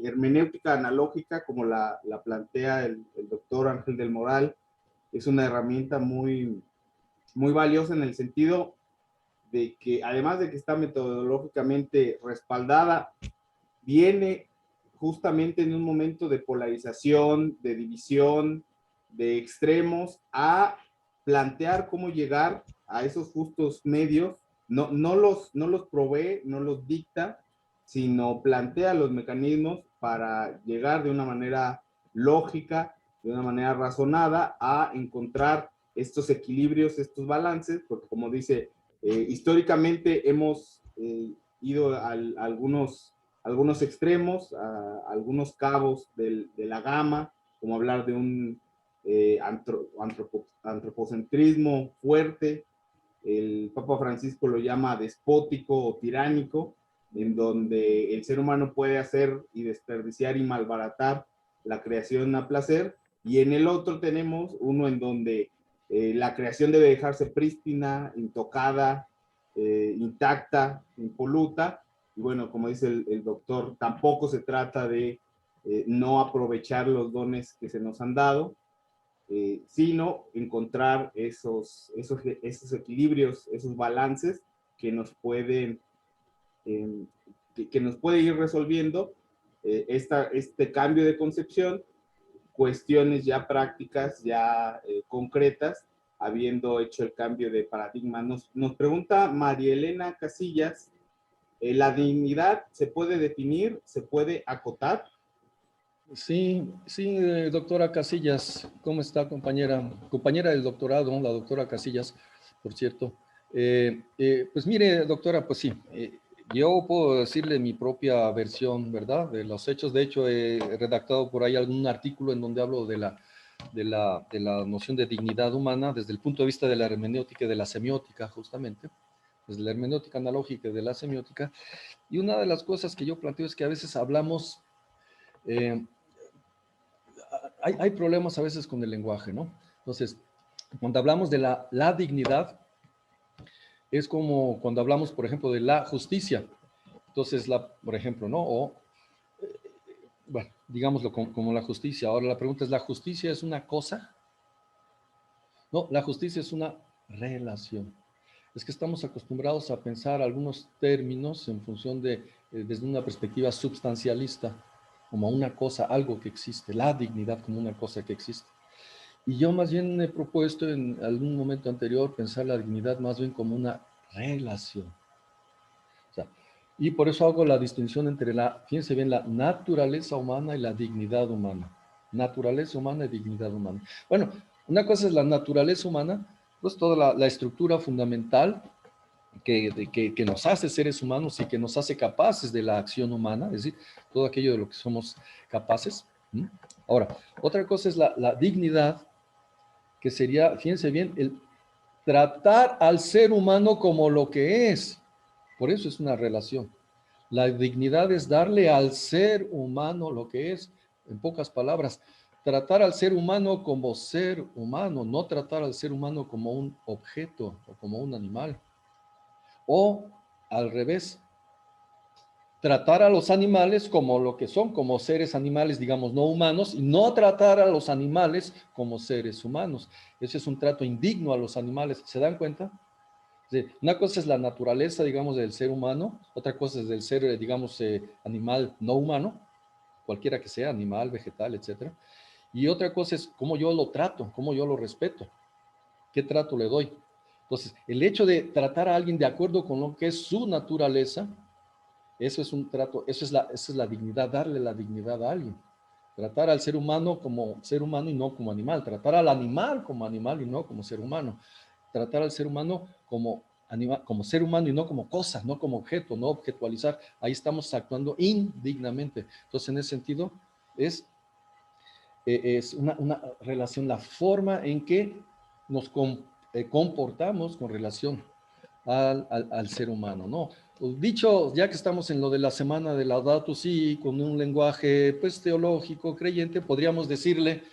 Speaker 5: hermenéutica analógica, como la plantea el doctor Ángel del Moral, es una herramienta muy, muy valiosa en el sentido de que, además de que está metodológicamente respaldada, viene justamente en un momento de polarización, de división, de extremos, a plantear cómo llegar a esos justos medios. No los provee, no los dicta, sino plantea los mecanismos para llegar de una manera lógica, de una manera razonada, a encontrar estos equilibrios, estos balances, porque como dice, históricamente hemos ido a algunos extremos, a algunos cabos de la gama, como hablar de un antropocentrismo fuerte. El Papa Francisco lo llama despótico o tiránico, en donde el ser humano puede hacer y desperdiciar y malbaratar la creación a placer, y en el otro tenemos uno en donde la creación debe dejarse prístina, intocada, intacta, impoluta. Y bueno, como dice el doctor, tampoco se trata de no aprovechar los dones que se nos han dado, sino encontrar esos equilibrios, esos balances que nos pueden, que nos puede ir resolviendo este cambio de concepción, cuestiones ya prácticas, ya concretas, habiendo hecho el cambio de paradigma. Nos pregunta María Elena Casillas, ¿la dignidad se puede definir, se puede acotar?
Speaker 4: Sí, sí, doctora Casillas, ¿cómo está, compañera? Compañera del doctorado, la doctora Casillas, por cierto. Pues mire, doctora, pues sí, yo puedo decirle mi propia versión, ¿verdad? De los hechos. De hecho, he redactado por ahí algún artículo en donde hablo de la noción de dignidad humana desde el punto de vista de la hermenéutica y de la semiótica, justamente, desde la hermenéutica analógica y de la semiótica. Y una de las cosas que yo planteo es que a veces hablamos... hay problemas a veces con el lenguaje, ¿no? Entonces, cuando hablamos de la dignidad, es como cuando hablamos, por ejemplo, de la justicia. Entonces, por ejemplo, ¿no? O, bueno, digámoslo como la justicia. Ahora la pregunta es, ¿la justicia es una cosa? No, la justicia es una relación. Es que estamos acostumbrados a pensar algunos términos en función desde una perspectiva substancialista, como una cosa, algo que existe, la dignidad como una cosa que existe. Y yo más bien he propuesto en algún momento anterior pensar la dignidad más bien como una relación. O sea, y por eso hago la distinción entre fíjense bien, la naturaleza humana y la dignidad humana. Naturaleza humana y dignidad humana. Bueno, una cosa es la naturaleza humana, pues toda la estructura fundamental que nos hace seres humanos y que nos hace capaces de la acción humana, es decir, todo aquello de lo que somos capaces. Ahora, otra cosa es la dignidad, que sería, fíjense bien, el tratar al ser humano como lo que es. Por eso es una relación. La dignidad es darle al ser humano lo que es, en pocas palabras, tratar al ser humano como ser humano, no tratar al ser humano como un objeto o como un animal. O al revés, tratar a los animales como lo que son, como seres animales, digamos, no humanos, y no tratar a los animales como seres humanos. Ese es un trato indigno a los animales. ¿Se dan cuenta? Sí, una cosa es la naturaleza, digamos, del ser humano, otra cosa es del ser, digamos, animal no humano, cualquiera que sea, animal, vegetal, etcétera. Y otra cosa es cómo yo lo trato, cómo yo lo respeto, qué trato le doy. Entonces, el hecho de tratar a alguien de acuerdo con lo que es su naturaleza, eso es un trato, esa es la dignidad, darle la dignidad a alguien. Tratar al ser humano como ser humano y no como animal. Tratar al animal como animal y no como ser humano. Tratar al ser humano como, como ser humano y no como cosa, no como objeto, no objetualizar. Ahí estamos actuando indignamente. Entonces, en ese sentido, es una relación, la forma en que nos comportamos con relación al ser humano, ¿no? Dicho, ya que estamos en lo de la semana de Laudato Si, con un lenguaje pues teológico, creyente, podríamos decirle,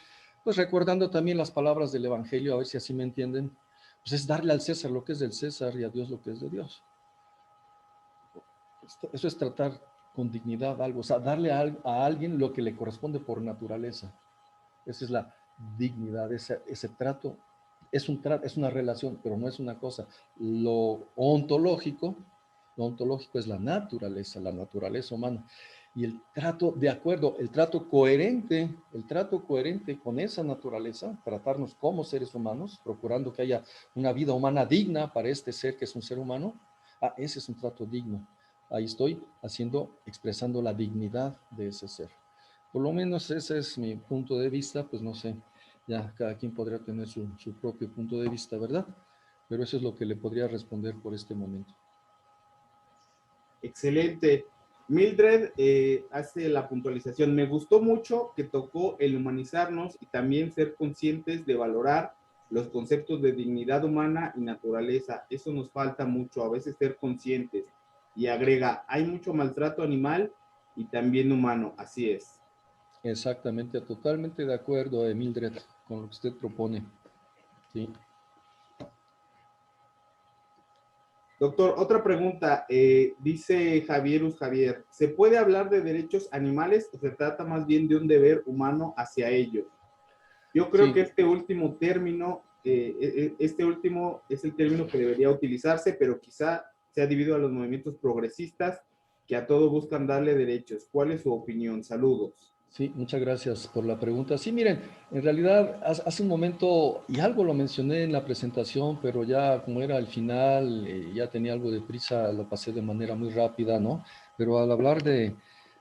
Speaker 4: pues recordando también las palabras del Evangelio, a ver si así me entienden, pues es darle al César lo que es del César y a Dios lo que es de Dios. Eso es tratar con dignidad algo, o sea, darle a alguien lo que le corresponde por naturaleza. Esa es la dignidad, ese trato. Es una relación, pero no es una cosa. Lo ontológico es la naturaleza humana. Y el trato de acuerdo, el trato coherente con esa naturaleza, tratarnos como seres humanos, procurando que haya una vida humana digna para este ser que es un ser humano, ese es un trato digno. Ahí estoy expresando la dignidad de ese ser. Por lo menos ese es mi punto de vista, pues no sé, ya cada quien podrá tener su propio punto de vista, ¿verdad? Pero eso es lo que le podría responder por este momento.
Speaker 5: Excelente. Mildred hace la puntualización. Me gustó mucho que tocó el humanizarnos y también ser conscientes de valorar los conceptos de dignidad humana y naturaleza. Eso nos falta mucho, a veces ser conscientes. Y agrega, hay mucho maltrato animal y también humano. Así es.
Speaker 4: Exactamente, totalmente de acuerdo, Mildred, con lo que usted propone. Sí.
Speaker 5: Doctor, otra pregunta. Dice Javier, ¿se puede hablar de derechos animales o se trata más bien de un deber humano hacia ellos? Yo creo que
Speaker 4: Sí,
Speaker 5: este último término es el término que debería utilizarse, pero quizá sea debido a los movimientos progresistas que a todo buscan darle derechos. ¿Cuál es su opinión? Saludos.
Speaker 4: sí, muchas gracias por la pregunta. Sí, miren, en realidad hace un momento, y algo lo mencioné en la presentación, pero ya como era al final, ya tenía algo de prisa, lo pasé de manera muy rápida, ¿no? Pero al hablar de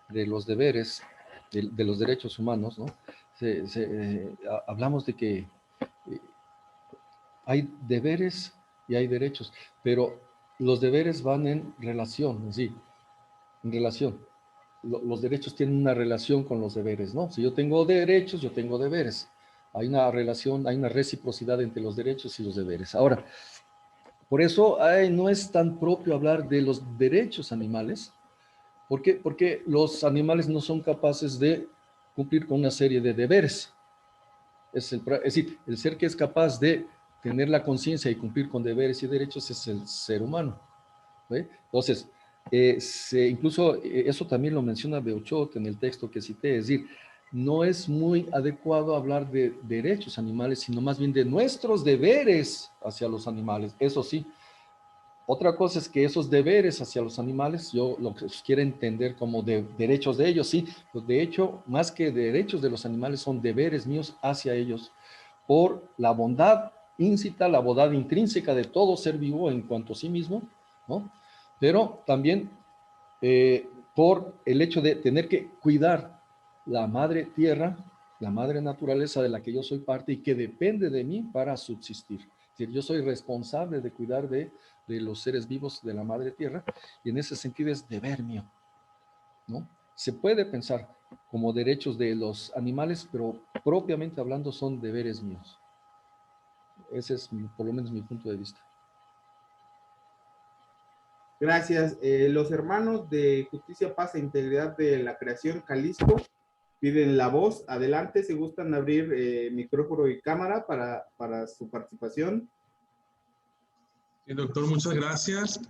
Speaker 4: los deberes, de los derechos humanos, ¿no? Hablamos de que hay deberes y hay derechos, pero los deberes van en relación, sí, en relación. Los derechos tienen una relación con los deberes, ¿no? Si yo tengo derechos, yo tengo deberes. Hay una relación, hay una reciprocidad entre los derechos y los deberes. Ahora, por eso no es tan propio hablar de los derechos animales. ¿Por qué? Porque los animales no son capaces de cumplir con una serie de deberes. Es decir, el ser que es capaz de tener la conciencia y cumplir con deberes y derechos es el ser humano. ¿Ve? Entonces, incluso eso también lo menciona Beuchot en el texto que cité, es decir, no es muy adecuado hablar de derechos animales, sino más bien de nuestros deberes hacia los animales. Eso sí, otra cosa es que esos deberes hacia los animales, yo lo que quiero entender como derechos de ellos, sí, pues de hecho, más que derechos de los animales, son deberes míos hacia ellos por la bondad íncita, la bondad intrínseca de todo ser vivo en cuanto a sí mismo, ¿no? Pero también por el hecho de tener que cuidar la madre tierra, la madre naturaleza de la que yo soy parte y que depende de mí para subsistir. Es decir, yo soy responsable de cuidar de los seres vivos de la madre tierra y en ese sentido es deber mío, ¿no? Se puede pensar como derechos de los animales, pero propiamente hablando son deberes míos. Ese es por lo menos mi punto de vista.
Speaker 5: Gracias. Los hermanos de Justicia, Paz e Integridad de la Creación, Jalisco, piden la voz. Adelante, si gustan abrir micrófono y cámara para su participación.
Speaker 6: Doctor, muchas gracias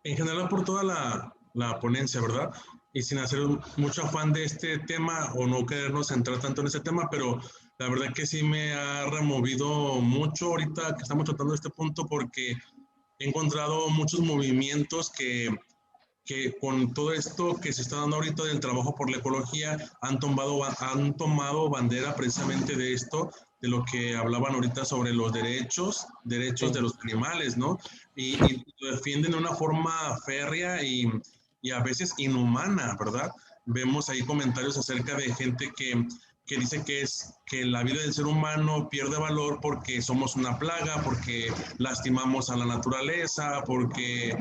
Speaker 6: en general por toda la ponencia, ¿verdad? Y sin hacer mucho afán de este tema o no querernos centrar tanto en este tema, pero la verdad que sí me ha removido mucho ahorita que estamos tratando este punto porque he encontrado muchos movimientos que con todo esto que se está dando ahorita del trabajo por la ecología han tomado bandera precisamente de esto, de lo que hablaban ahorita sobre los derechos
Speaker 1: Sí.
Speaker 6: de los animales, ¿no? Y lo defienden de una forma férrea y a veces inhumana, ¿verdad? Vemos ahí comentarios acerca de gente que dice que la vida del ser humano pierde valor porque somos una plaga, porque lastimamos a la naturaleza, porque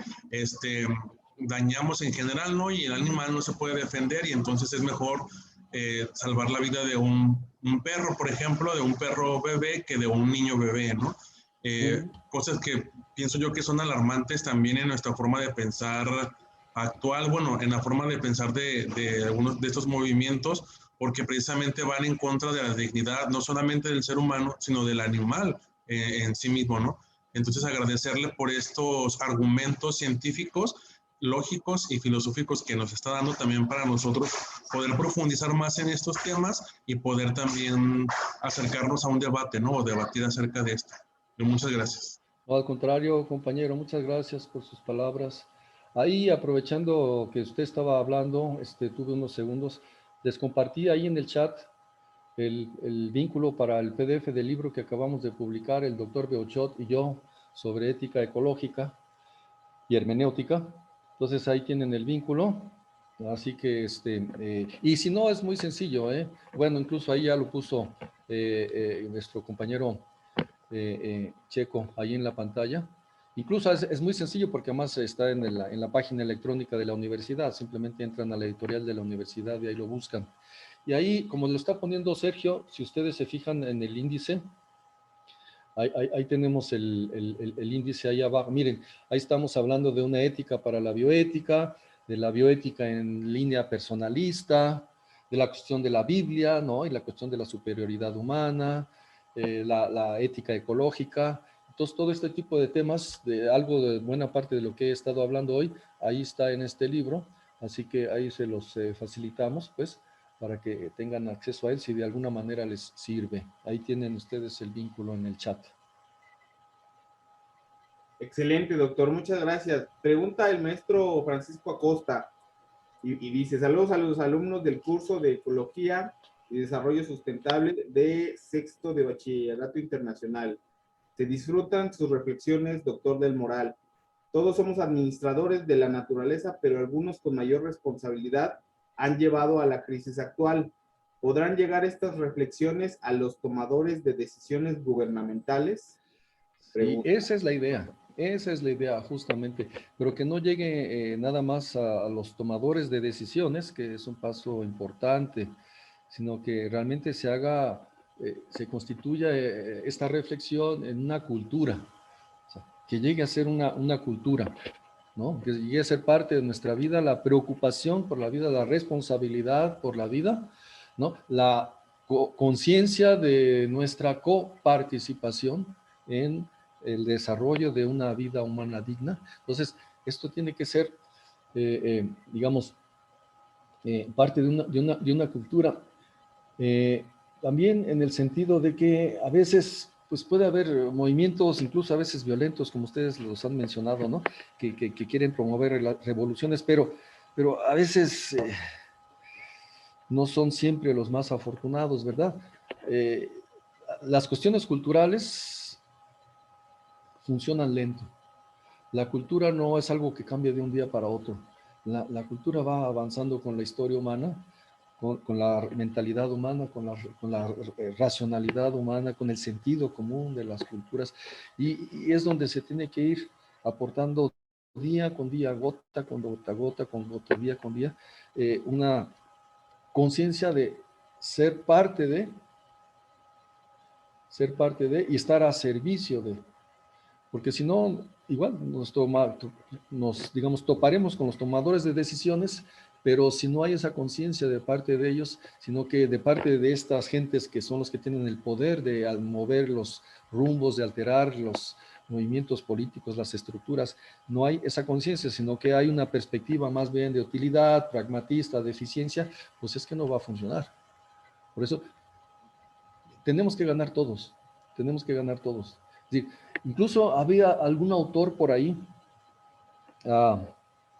Speaker 6: dañamos en general, ¿no? Y el animal no se puede defender y entonces es mejor salvar la vida de un perro, por ejemplo, de un perro bebé que de un niño bebé, ¿no? Cosas que pienso yo que son alarmantes también en nuestra forma de pensar actual, bueno, en la forma de pensar de algunos de estos movimientos, porque precisamente van en contra de la dignidad, no solamente del ser humano, sino del animal en sí mismo, ¿no? Entonces agradecerle por estos argumentos científicos, lógicos y filosóficos que nos está dando también para nosotros poder profundizar más en estos temas y poder también acercarnos a un debate, ¿no? O debatir acerca de esto. Muchas gracias.
Speaker 4: No, al contrario, compañero, muchas gracias por sus palabras. Ahí, aprovechando que usted estaba hablando, tuve unos segundos, les compartí ahí en el chat el vínculo para el PDF del libro que acabamos de publicar, el doctor Beochot y yo, sobre ética ecológica y hermenéutica. Entonces ahí tienen el vínculo. Así que, y si no, es muy sencillo, ¿eh? Bueno, incluso ahí ya lo puso nuestro compañero Checo ahí en la pantalla. Incluso es muy sencillo porque además está en la página electrónica de la universidad. Simplemente entran a la editorial de la universidad y ahí lo buscan. Y ahí, como lo está poniendo Sergio, si ustedes se fijan en el índice, ahí tenemos el índice ahí abajo. Miren, ahí estamos hablando de una ética para la bioética, de la bioética en línea personalista, de la cuestión de la Biblia, ¿no? Y la cuestión de la superioridad humana, la ética ecológica. Entonces, todo este tipo de temas, de algo de buena parte de lo que he estado hablando hoy, ahí está en este libro. Así que ahí se los facilitamos, pues, para que tengan acceso a él si de alguna manera les sirve. Ahí tienen ustedes el vínculo en el chat.
Speaker 5: Excelente, doctor. Muchas gracias. Pregunta el maestro Francisco Acosta y dice, saludos a los alumnos del curso de Ecología y Desarrollo Sustentable de sexto de Bachillerato Internacional. Se disfrutan sus reflexiones, doctor del Moral. Todos somos administradores de la naturaleza, pero algunos con mayor responsabilidad han llevado a la crisis actual. ¿Podrán llegar estas reflexiones a los tomadores de decisiones gubernamentales?
Speaker 4: Sí, esa es la idea justamente, pero que no llegue nada más a los tomadores de decisiones, que es un paso importante, sino que realmente se haga, se constituya esta reflexión en una cultura, o sea, que llegue a ser una cultura, ¿no? Que llegue a ser parte de nuestra vida, la preocupación por la vida, la responsabilidad por la vida, ¿no? La conciencia de nuestra coparticipación en el desarrollo de una vida humana digna. Entonces, esto tiene que ser, digamos, parte de una cultura. También en el sentido de que a veces pues puede haber movimientos, incluso a veces violentos, como ustedes los han mencionado, ¿no? Que quieren promover revoluciones, pero a veces no son siempre los más afortunados, ¿verdad? Las cuestiones culturales funcionan lento. La cultura no es algo que cambie de un día para otro. La cultura va avanzando con la historia humana, con la mentalidad humana, con la racionalidad humana, con el sentido común de las culturas. Y es donde se tiene que ir aportando día con día, gota con gota, día con día, una conciencia de ser parte de y estar a servicio de. Porque si no, igual digamos, toparemos con los tomadores de decisiones, pero si no hay esa conciencia de parte de ellos, sino que de parte de estas gentes que son los que tienen el poder de mover los rumbos, de alterar los movimientos políticos, las estructuras, no hay esa conciencia, sino que hay una perspectiva más bien de utilidad, pragmatista, de eficiencia, pues es que no va a funcionar. Por eso tenemos que ganar todos, tenemos que ganar todos. Es decir, incluso había algún autor por ahí,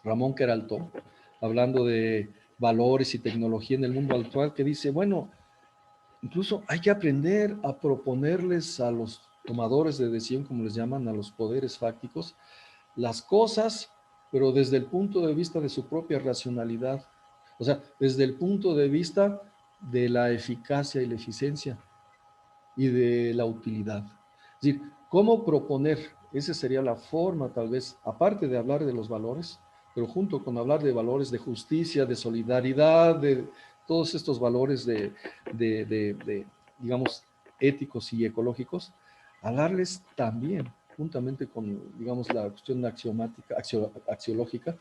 Speaker 4: Ramón Queraltó, hablando de valores y tecnología en el mundo actual, que dice, bueno, incluso hay que aprender a proponerles a los tomadores de decisión, como les llaman, a los poderes fácticos, las cosas, pero desde el punto de vista de su propia racionalidad. O sea, desde el punto de vista de la eficacia y la eficiencia y de la utilidad. Es decir, ¿cómo proponer? Esa sería la forma, tal vez, aparte de hablar de los valores, pero junto con hablar de valores de justicia, de solidaridad, de todos estos valores digamos, éticos y ecológicos, hablarles también, juntamente con, digamos, la cuestión axiomática, axiológica,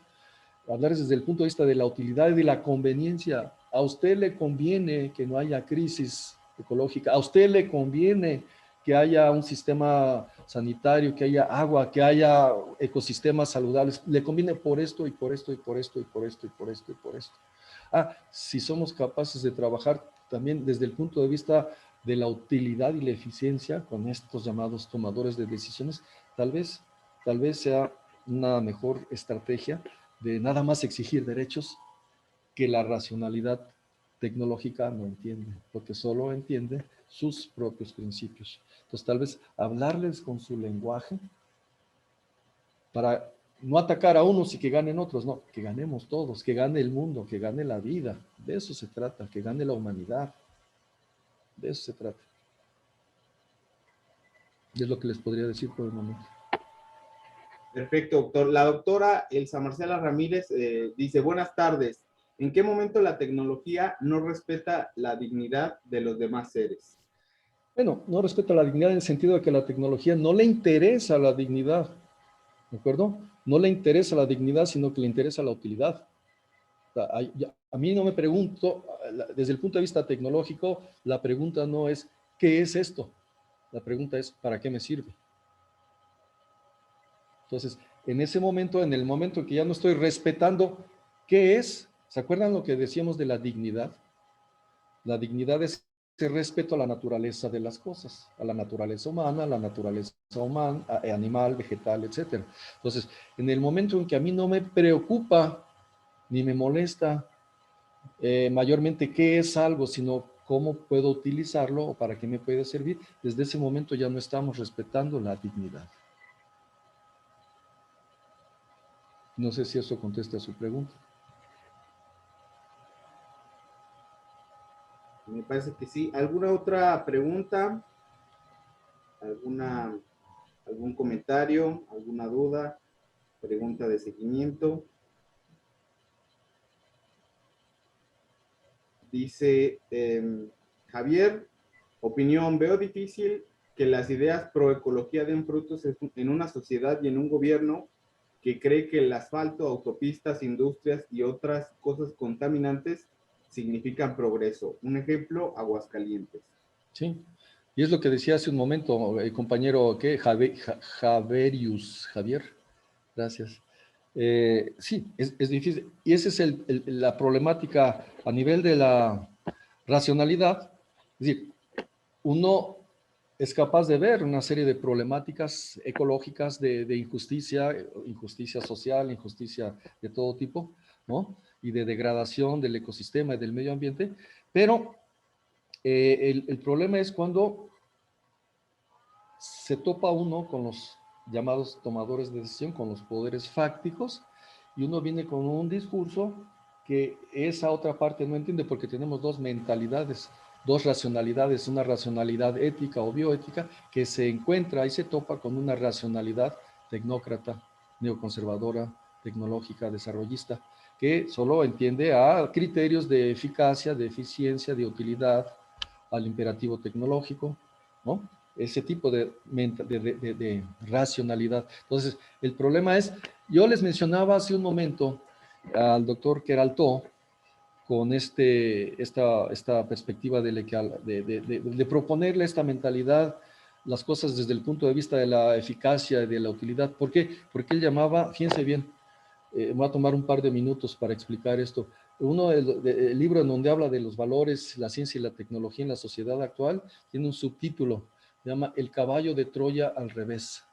Speaker 4: hablarles desde el punto de vista de la utilidad y de la conveniencia. A usted le conviene que no haya crisis ecológica, a usted le conviene que haya un sistema sanitario, que haya agua, que haya ecosistemas saludables, le conviene por esto y por esto y por esto y por esto y por esto y por esto. Si somos capaces de trabajar también desde el punto de vista de la utilidad y la eficiencia con estos llamados tomadores de decisiones, tal vez sea una mejor estrategia de nada más exigir derechos que la racionalidad tecnológica no entiende, porque solo entiende sus propios principios. Entonces, tal vez hablarles con su lenguaje para no atacar a unos y que ganen otros, no, que ganemos todos, que gane el mundo, que gane la vida. De eso se trata, que gane la humanidad. De eso se trata. Y es lo que les podría decir por el momento.
Speaker 5: Perfecto, doctor. La doctora Elsa Marcela Ramírez dice, buenas tardes. ¿En qué momento la tecnología no respeta la dignidad de los demás seres?
Speaker 4: Bueno, no respeta la dignidad en el sentido de que la tecnología no le interesa la dignidad, ¿de acuerdo? No le interesa la dignidad, sino que le interesa la utilidad. O sea, a mí no me pregunto, desde el punto de vista tecnológico, la pregunta no es, ¿qué es esto? La pregunta es, ¿para qué me sirve? Entonces, en ese momento, en el momento que ya no estoy respetando, ¿qué es? ¿Se acuerdan lo que decíamos de la dignidad? La dignidad es el respeto a la naturaleza de las cosas, a la naturaleza humana, a la naturaleza animal, vegetal, etc. Entonces, en el momento en que a mí no me preocupa ni me molesta mayormente qué es algo, sino cómo puedo utilizarlo o para qué me puede servir, desde ese momento ya no estamos respetando la dignidad. No sé si eso contesta a su pregunta.
Speaker 5: Me parece que sí. ¿Alguna otra pregunta? ¿Algún comentario? ¿Alguna duda? ¿Pregunta de seguimiento? Dice Javier, opinión, veo difícil que las ideas pro ecología den frutos en una sociedad y en un gobierno que cree que el asfalto, autopistas, industrias y otras cosas contaminantes significan progreso. Un ejemplo, Aguascalientes.
Speaker 4: Sí, y es lo que decía hace un momento el compañero Javier, gracias. Sí, es difícil. Y esa es la problemática a nivel de la racionalidad. Es decir, uno es capaz de ver una serie de problemáticas ecológicas de injusticia social, injusticia de todo tipo, ¿no? Y de degradación del ecosistema y del medio ambiente, pero el problema es cuando se topa uno con los llamados tomadores de decisión, con los poderes fácticos, y uno viene con un discurso que esa otra parte no entiende porque tenemos dos mentalidades, dos racionalidades, una racionalidad ética o bioética que se encuentra y se topa con una racionalidad tecnócrata, neoconservadora, tecnológica, desarrollista, que solo entiende a criterios de eficacia, de eficiencia, de utilidad, al imperativo tecnológico, ¿no? ese tipo de racionalidad. Entonces, el problema es, yo les mencionaba hace un momento al doctor Queraltó con esta perspectiva de proponerle esta mentalidad, las cosas desde el punto de vista de la eficacia y de la utilidad. ¿Por qué? Porque él llamaba, fíjense bien, voy a tomar un par de minutos para explicar esto. El libro en donde habla de los valores, la ciencia y la tecnología en la sociedad actual, tiene un subtítulo, se llama El caballo de Troya al revés.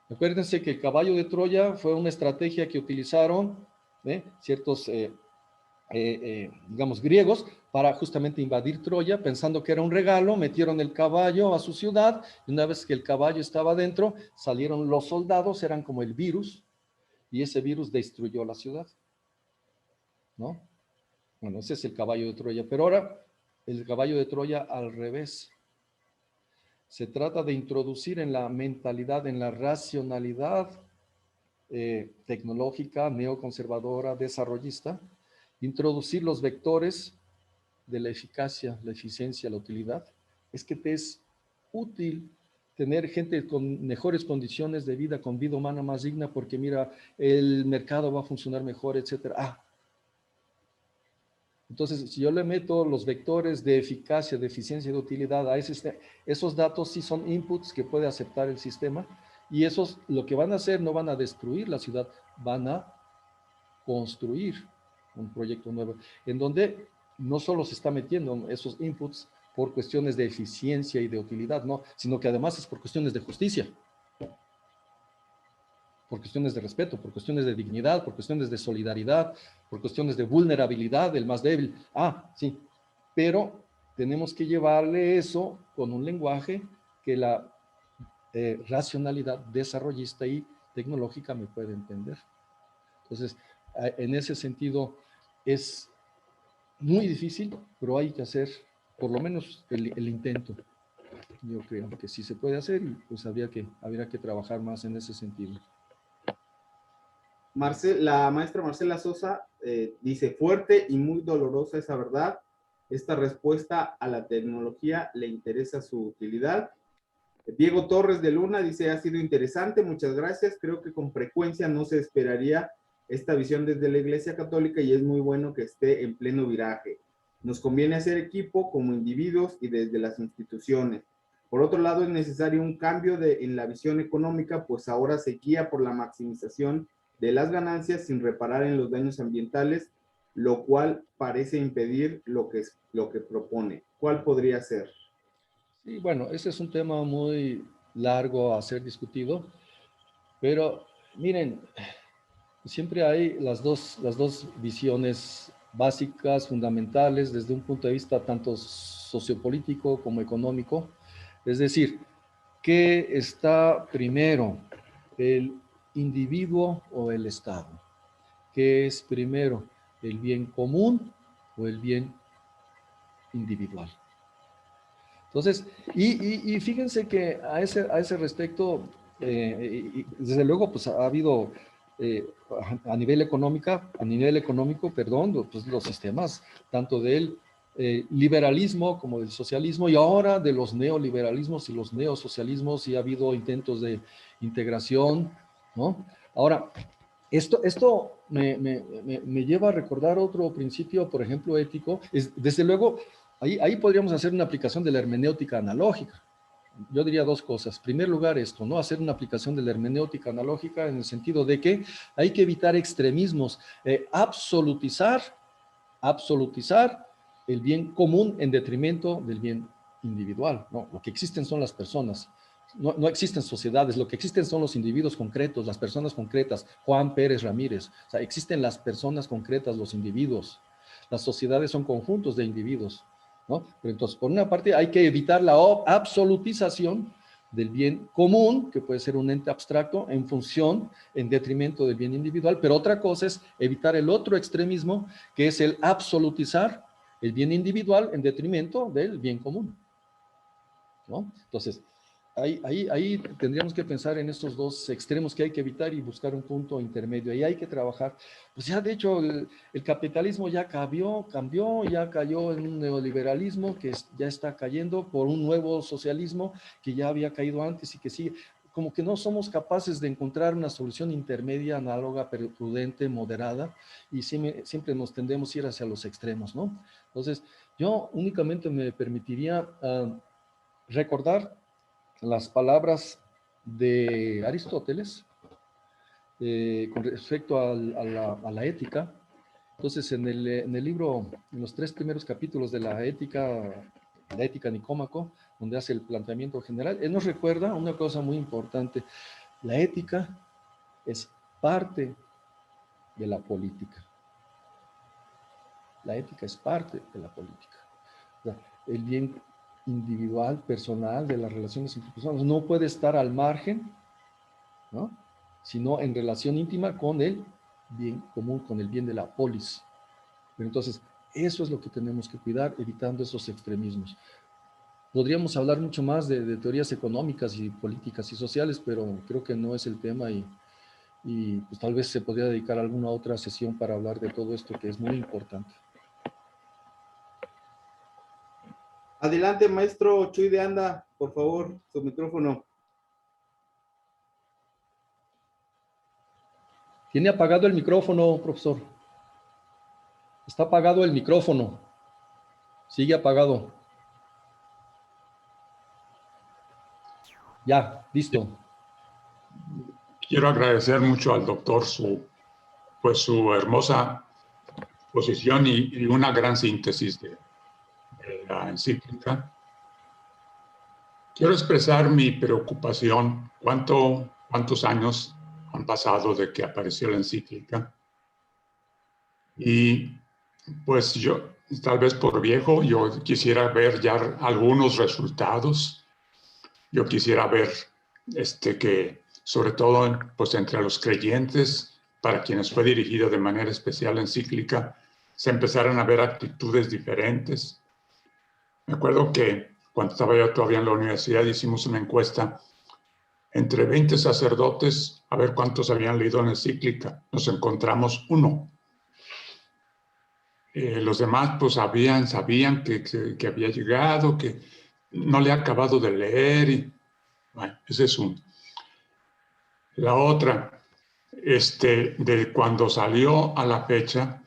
Speaker 4: Acuérdense que el caballo de Troya fue una estrategia que utilizaron ciertos, digamos, griegos para justamente invadir Troya, pensando que era un regalo, metieron el caballo a su ciudad, y una vez que el caballo estaba dentro, salieron los soldados, eran como el virus, y ese virus destruyó la ciudad, ¿no? Bueno, ese es el caballo de Troya, pero ahora el caballo de Troya al revés. Se trata de introducir en la mentalidad, en la racionalidad tecnológica, neoconservadora, desarrollista, introducir los vectores de la eficacia, la eficiencia, la utilidad. Es que te es útil tener gente con mejores condiciones de vida, con vida humana más digna, porque mira, el mercado va a funcionar mejor, etcétera. Entonces, si yo le meto los vectores de eficacia, de eficiencia y de utilidad a esos datos, sí son inputs que puede aceptar el sistema, y esos lo que van a hacer no van a destruir la ciudad, van a construir un proyecto nuevo, en donde no solo se está metiendo esos inputs por cuestiones de eficiencia y de utilidad, no, sino que además es por cuestiones de justicia, por cuestiones de respeto, por cuestiones de dignidad, por cuestiones de solidaridad, por cuestiones de vulnerabilidad del más débil. Sí, pero tenemos que llevarle eso con un lenguaje que la racionalidad desarrollista y tecnológica me puede entender. Entonces, en ese sentido, es muy difícil, pero hay que hacer por lo menos el intento. Yo creo que sí se puede hacer, y pues habría que trabajar más en ese sentido.
Speaker 5: La maestra Marcela Sosa dice, fuerte y muy dolorosa esa verdad. Esta respuesta a la tecnología le interesa su utilidad. Diego Torres de Luna dice, ha sido interesante, muchas gracias. Creo que con frecuencia no se esperaría esta visión desde la Iglesia Católica y es muy bueno que esté en pleno viraje. Nos conviene hacer equipo como individuos y desde las instituciones. Por otro lado, es necesario un cambio en la visión económica, pues ahora se guía por la maximización de las ganancias sin reparar en los daños ambientales, lo cual parece impedir lo que propone. ¿Cuál podría ser?
Speaker 4: Sí, bueno, ese es un tema muy largo a ser discutido, pero miren, siempre hay las dos visiones básicas, fundamentales, desde un punto de vista tanto sociopolítico como económico. Es decir, ¿qué está primero, el individuo o el Estado? ¿Qué es primero, el bien común o el bien individual? Entonces, y fíjense que a ese respecto, desde luego, pues ha habido a nivel económico, perdón, pues los sistemas, tanto del liberalismo como del socialismo, y ahora de los neoliberalismos y los neosocialismos, y ha habido intentos de integración, ¿no? Ahora, esto me lleva a recordar otro principio, por ejemplo, ético, desde luego. Ahí podríamos hacer una aplicación de la hermenéutica analógica. Yo diría dos cosas. En primer lugar, esto, ¿no? Hacer una aplicación de la hermenéutica analógica en el sentido de que hay que evitar extremismos, absolutizar el bien común en detrimento del bien individual, ¿no? Lo que existen son las personas. No existen sociedades, lo que existen son los individuos concretos, las personas concretas. Juan Pérez Ramírez. O sea, existen las personas concretas, los individuos. Las sociedades son conjuntos de individuos, ¿no? Pero entonces, por una parte, hay que evitar la absolutización del bien común, que puede ser un ente abstracto, en detrimento del bien individual, pero otra cosa es evitar el otro extremismo, que es el absolutizar el bien individual en detrimento del bien común, ¿no? Entonces, ahí tendríamos que pensar en estos dos extremos que hay que evitar y buscar un punto intermedio. Ahí hay que trabajar. Pues ya, de hecho, el capitalismo ya cambió, ya cayó en un neoliberalismo que ya está cayendo por un nuevo socialismo que ya había caído antes y que sigue. Como que no somos capaces de encontrar una solución intermedia, análoga, pero prudente, moderada, y siempre nos tendemos a ir hacia los extremos, ¿no? Entonces, yo únicamente me permitiría recordar las palabras de Aristóteles con respecto a la ética. Entonces, en el libro, en los 3 primeros capítulos de la ética Nicómaco, donde hace el planteamiento general, él nos recuerda una cosa muy importante. La ética es parte de la política. La ética es parte de la política. O sea, el bien individual, personal, de las relaciones interpersonales no puede estar al margen, ¿no?, sino en relación íntima con el bien común, con el bien de la polis. Pero entonces, eso es lo que tenemos que cuidar, evitando esos extremismos. Podríamos hablar mucho más de teorías económicas y políticas y sociales, pero creo que no es el tema y pues tal vez se podría dedicar alguna otra sesión para hablar de todo esto que es muy importante.
Speaker 5: Adelante, maestro Chuy de Anda, por favor, su micrófono.
Speaker 4: Tiene apagado el micrófono, profesor. Está apagado el micrófono. Sigue apagado. Ya, listo.
Speaker 7: Quiero agradecer mucho al doctor su hermosa posición y una gran síntesis de la encíclica. Quiero expresar mi preocupación. ¿Cuántos años han pasado de que apareció la encíclica? Y pues yo, tal vez por viejo, yo quisiera ver ya algunos resultados. Yo quisiera ver que, sobre todo, pues entre los creyentes, para quienes fue dirigida de manera especial la encíclica, se empezaran a ver actitudes diferentes. Me acuerdo que cuando estaba yo todavía en la universidad hicimos una encuesta entre 20 sacerdotes a ver cuántos habían leído la encíclica. Nos encontramos 1. Los demás pues sabían que había llegado, que no le ha acabado de leer. Y, bueno, ese es uno. La otra, de cuando salió a la fecha,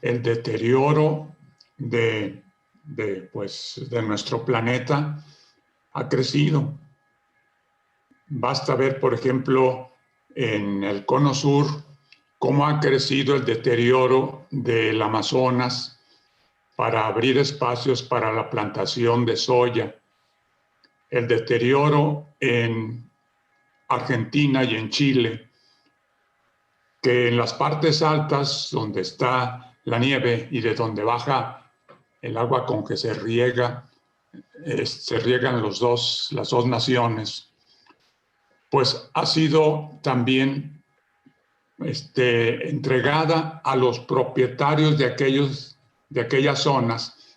Speaker 7: el deterioro de nuestro planeta ha crecido. Basta ver, por ejemplo, en el Cono Sur, cómo ha crecido el deterioro del Amazonas para abrir espacios para la plantación de soya. El deterioro en Argentina y en Chile, que en las partes altas, donde está la nieve y de donde baja el agua con que se riegan las dos naciones, pues ha sido también entregada a los propietarios de aquellas zonas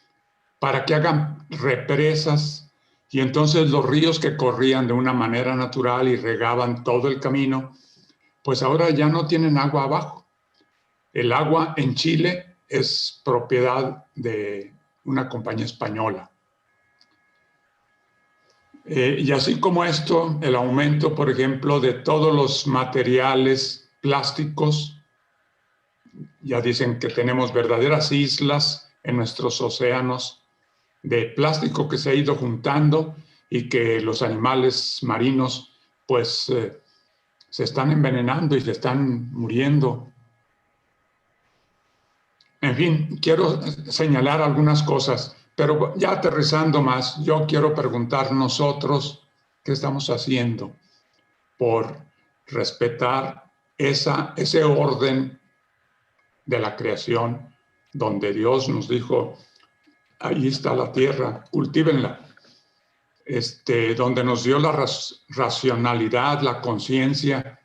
Speaker 7: para que hagan represas, y entonces los ríos que corrían de una manera natural y regaban todo el camino, pues ahora ya no tienen agua abajo. El agua en Chile es propiedad de una compañía española. Y así como esto, el aumento, por ejemplo, de todos los materiales plásticos, ya dicen que tenemos verdaderas islas en nuestros océanos de plástico que se ha ido juntando y que los animales marinos pues se están envenenando y se están muriendo. En fin, quiero señalar algunas cosas, pero ya aterrizando más, yo quiero preguntar nosotros qué estamos haciendo por respetar ese orden de la creación donde Dios nos dijo, ahí está la tierra, cultívenla. Donde nos dio la racionalidad, la conciencia,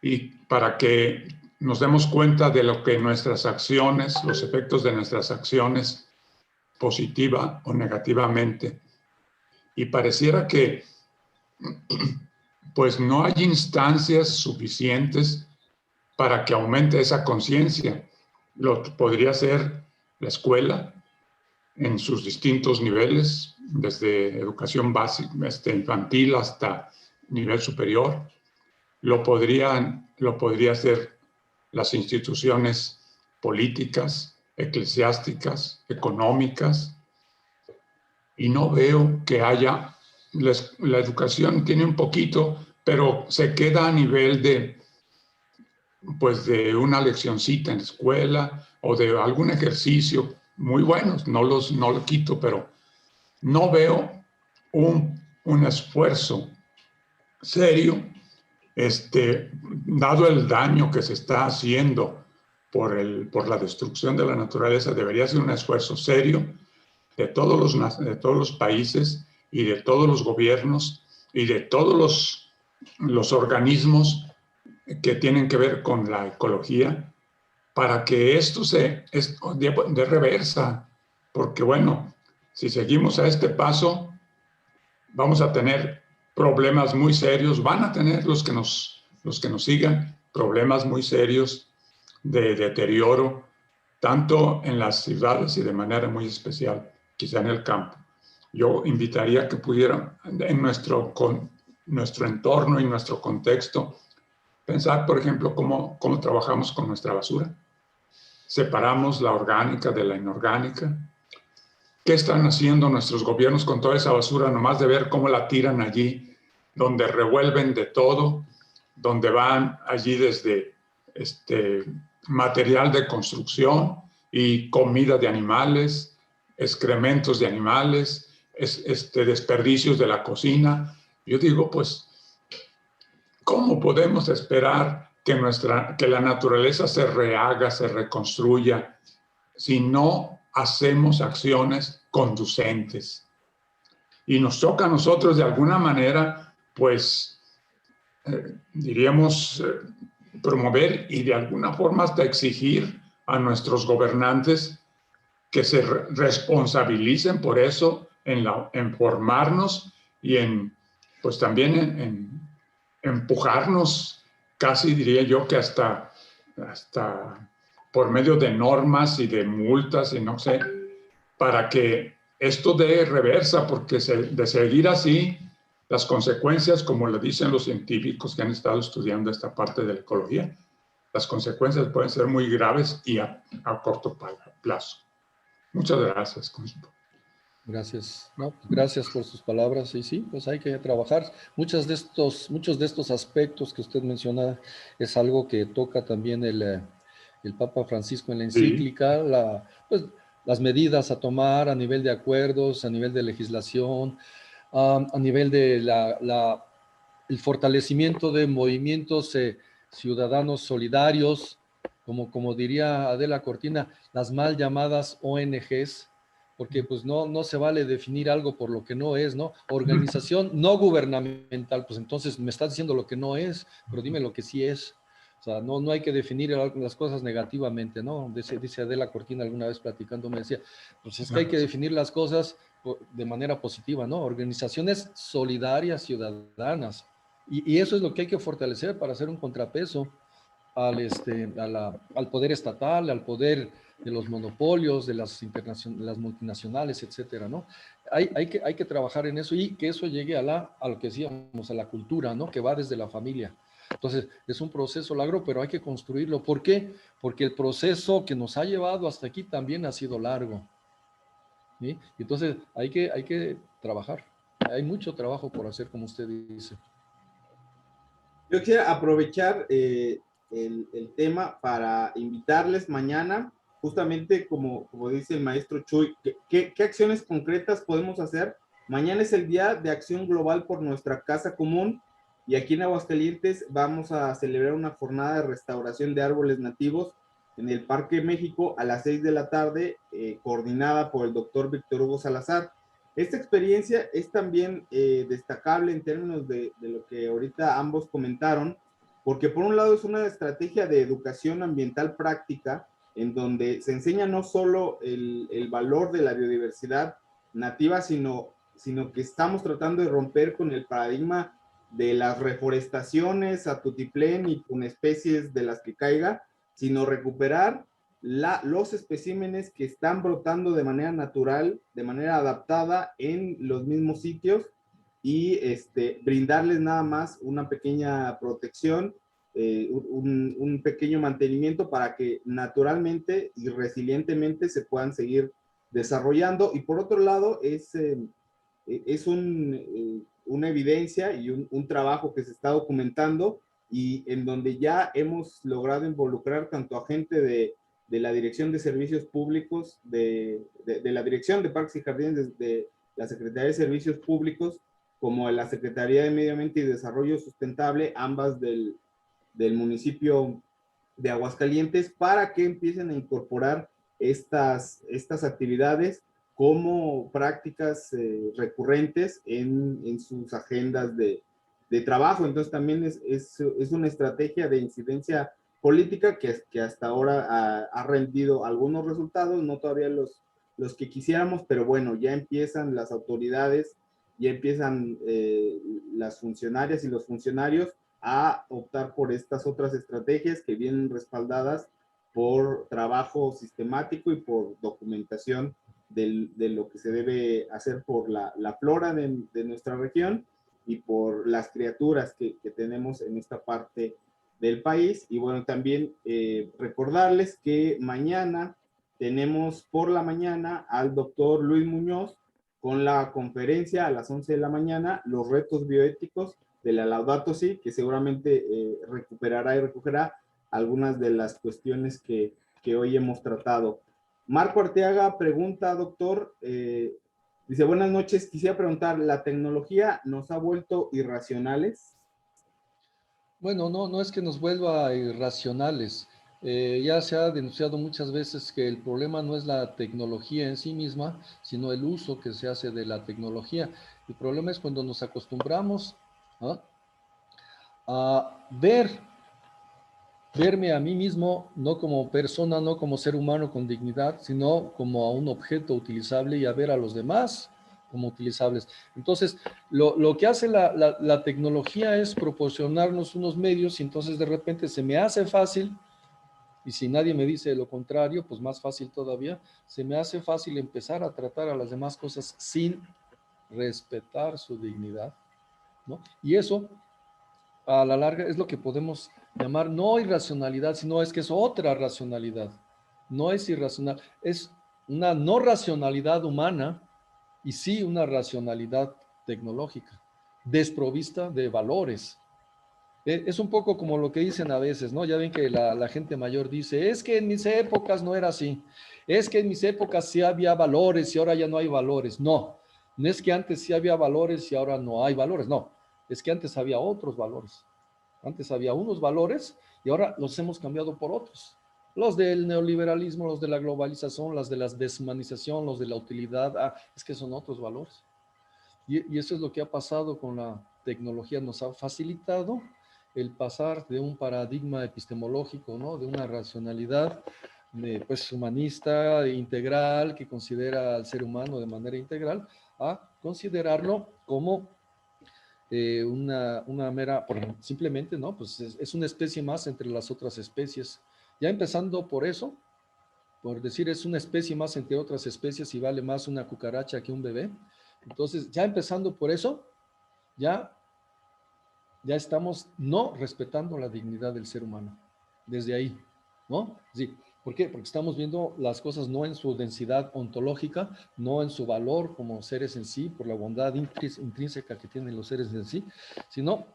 Speaker 7: y para que nos demos cuenta de lo que nuestras acciones, los efectos de nuestras acciones, positiva o negativamente, y pareciera que pues no hay instancias suficientes para que aumente esa conciencia. Lo que podría ser la escuela en sus distintos niveles, desde educación básica, infantil hasta nivel superior. Lo podría hacer las instituciones políticas, eclesiásticas, económicas, y no veo que haya, la educación tiene un poquito, pero se queda a nivel de, pues, de una leccioncita en la escuela o de algún ejercicio muy buenos, no lo quito, pero no veo un esfuerzo serio, dado el daño que se está haciendo por la destrucción de la naturaleza. Debería ser un esfuerzo serio de todos los países y de todos los gobiernos y de todos los organismos que tienen que ver con la ecología, para que esto de reversa, porque bueno, si seguimos a este paso, vamos a tener problemas muy serios, van a tener los que nos sigan, problemas muy serios de deterioro, tanto en las ciudades y de manera muy especial, quizá en el campo. Yo invitaría a que pudieran, en nuestro entorno y nuestro contexto, pensar, por ejemplo, cómo trabajamos con nuestra basura. Separamos la orgánica de la inorgánica. ¿Qué están haciendo nuestros gobiernos con toda esa basura? Nomás de ver cómo la tiran allí, donde revuelven de todo, donde van allí desde material de construcción y comida de animales, excrementos de animales, desperdicios de la cocina. Yo digo, pues, ¿cómo podemos esperar que la naturaleza se rehaga, se reconstruya, si no hacemos acciones conducentes? Y nos toca a nosotros de alguna manera, pues, diríamos, promover y de alguna forma hasta exigir a nuestros gobernantes que se responsabilicen por eso en formarnos y pues también en empujarnos, casi diría yo que hasta por medio de normas y de multas y no sé, para que esto dé reversa, porque de seguir así, las consecuencias, como lo dicen los científicos que han estado estudiando esta parte de la ecología, las consecuencias pueden ser muy graves y a corto plazo. Muchas gracias.
Speaker 4: Gracias. No, pues gracias por sus palabras. Y sí, pues hay que trabajar. Muchos de estos aspectos que usted menciona es algo que toca también el Papa Francisco en la encíclica, pues, las medidas a tomar a nivel de acuerdos, a nivel de legislación, a nivel de el fortalecimiento de movimientos ciudadanos solidarios, como diría Adela Cortina, las mal llamadas ONGs, porque pues no se vale definir algo por lo que no es, ¿no? Organización no gubernamental, pues entonces me estás diciendo lo que no es, pero dime lo que sí es. O sea, no hay que definir las cosas negativamente, ¿no? Dice Adela Cortina alguna vez platicando, me decía, pues es que hay que definir las cosas de manera positiva, ¿no? Organizaciones solidarias ciudadanas. Y eso es lo que hay que fortalecer para hacer un contrapeso al poder estatal, al poder de los monopolios, de las multinacionales, etcétera, ¿no? Hay que trabajar en eso y que eso llegue a lo que decíamos, a la cultura, ¿no? Que va desde la familia. Entonces, es un proceso largo, pero hay que construirlo. ¿Por qué? Porque el proceso que nos ha llevado hasta aquí también ha sido largo. ¿Sí? Entonces, hay que trabajar. Hay mucho trabajo por hacer, como usted dice.
Speaker 5: Yo quisiera aprovechar el tema para invitarles mañana, justamente como dice el maestro Chuy, ¿qué acciones concretas podemos hacer? Mañana es el Día de Acción Global por Nuestra Casa Común, y aquí en Aguascalientes vamos a celebrar una jornada de restauración de árboles nativos en el Parque México a las 6 de la tarde, coordinada por el doctor Víctor Hugo Salazar. Esta experiencia es también destacable en términos de lo que ahorita ambos comentaron, porque por un lado es una estrategia de educación ambiental práctica, en donde se enseña no solo el valor de la biodiversidad nativa, sino sino que estamos tratando de romper con el paradigma de las reforestaciones a tutiplén y con especies de las que caiga, sino recuperar los especímenes que están brotando de manera natural, de manera adaptada en los mismos sitios, y brindarles nada más una pequeña protección, un pequeño mantenimiento para que naturalmente y resilientemente se puedan seguir desarrollando. Y por otro lado, es una evidencia y un trabajo que se está documentando y en donde ya hemos logrado involucrar tanto a gente de la Dirección de Servicios Públicos, de la Dirección de Parques y Jardines, de la Secretaría de Servicios Públicos, como de la Secretaría de Medio Ambiente y Desarrollo Sustentable, ambas del municipio de Aguascalientes, para que empiecen a incorporar estas actividades como prácticas recurrentes en sus agendas de trabajo. Entonces también es una estrategia de incidencia política que hasta ahora ha rendido algunos resultados, no todavía los que quisiéramos, pero bueno, ya empiezan las autoridades, ya empiezan las funcionarias y los funcionarios a optar por estas otras estrategias que vienen respaldadas por trabajo sistemático y por documentación de lo que se debe hacer por la flora de nuestra región y por las criaturas que tenemos en esta parte del país. Y bueno, también recordarles que mañana tenemos por la mañana al doctor Luis Muñoz con la conferencia a las 11 de la mañana, los retos bioéticos de la Laudato Si, que seguramente recuperará y recogerá algunas de las cuestiones que hoy hemos tratado. Marco Arteaga pregunta, doctor, dice, buenas noches, quisiera preguntar, ¿la tecnología nos ha vuelto irracionales?
Speaker 4: Bueno, no es que nos vuelva irracionales. Ya se ha denunciado muchas veces que el problema no es la tecnología en sí misma, sino el uso que se hace de la tecnología. El problema es cuando nos acostumbramos, ¿no?, a verme a mí mismo no como persona, no como ser humano con dignidad, sino como a un objeto utilizable, y a ver a los demás como utilizables. Entonces, lo que hace la tecnología es proporcionarnos unos medios, y entonces de repente se me hace fácil, y si nadie me dice lo contrario, pues más fácil todavía, se me hace fácil empezar a tratar a las demás cosas sin respetar su dignidad, ¿no? Y eso, a la larga, es lo que podemos llamar no irracionalidad, sino es que es otra racionalidad. No es irracional, es una no racionalidad humana, y sí una racionalidad tecnológica, desprovista de valores. Es un poco como lo que dicen a veces, ¿no? Ya ven que la gente mayor dice, es que en mis épocas no era así, es que en mis épocas sí había valores y ahora ya no hay valores. No es que antes sí había valores y ahora no hay valores, no, es que antes había otros valores. Antes había unos valores y ahora los hemos cambiado por otros. Los del neoliberalismo, los de la globalización, los de la deshumanización, los de la utilidad, es que son otros valores. Y eso es lo que ha pasado con la tecnología, nos ha facilitado el pasar de un paradigma epistemológico, ¿no?, de una racionalidad pues humanista, integral, que considera al ser humano de manera integral, a considerarlo como una mera, simplemente, ¿no?, pues es una especie más entre las otras especies. Ya empezando por eso, por decir es una especie más entre otras especies y vale más una cucaracha que un bebé. Entonces, ya empezando por eso, ya estamos no respetando la dignidad del ser humano. Desde ahí, ¿no? Sí. ¿Por qué? Porque estamos viendo las cosas no en su densidad ontológica, no en su valor como seres en sí, por la bondad intrínseca que tienen los seres en sí, sino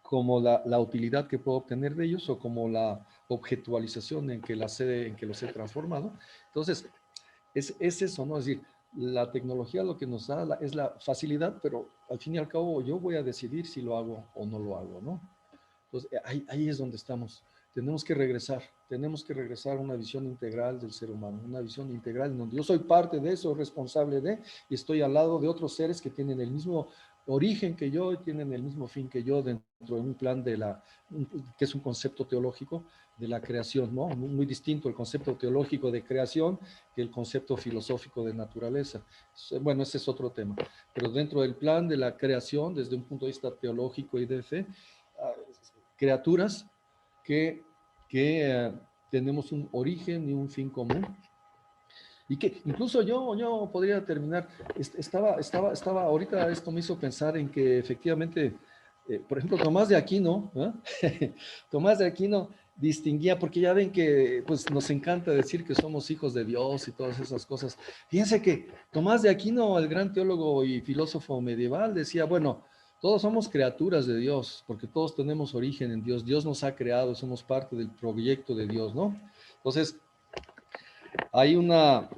Speaker 4: como la utilidad que puedo obtener de ellos, o como la objetualización en que los he transformado. Entonces, es eso, ¿no? Es decir, la tecnología lo que nos da es la facilidad, pero al fin y al cabo yo voy a decidir si lo hago o no lo hago, ¿no? Entonces, ahí es donde estamos. Tenemos que regresar a una visión integral del ser humano, una visión integral en donde yo soy parte de eso, responsable de, y estoy al lado de otros seres que tienen el mismo origen que yo, tienen el mismo fin que yo dentro de un plan que es un concepto teológico de la creación, ¿no? Muy distinto el concepto teológico de creación que el concepto filosófico de naturaleza. Bueno, ese es otro tema. Pero dentro del plan de la creación, desde un punto de vista teológico y de fe, criaturas que tenemos un origen y un fin común. Y que incluso yo podría terminar, ahorita esto me hizo pensar en que efectivamente, por ejemplo, Tomás de Aquino, ¿eh? Tomás de Aquino distinguía, porque ya ven que pues, nos encanta decir que somos hijos de Dios y todas esas cosas. Fíjense que Tomás de Aquino, el gran teólogo y filósofo medieval, decía, bueno, todos somos criaturas de Dios, porque todos tenemos origen en Dios. Dios nos ha creado, somos parte del proyecto de Dios, ¿no? Entonces, hay una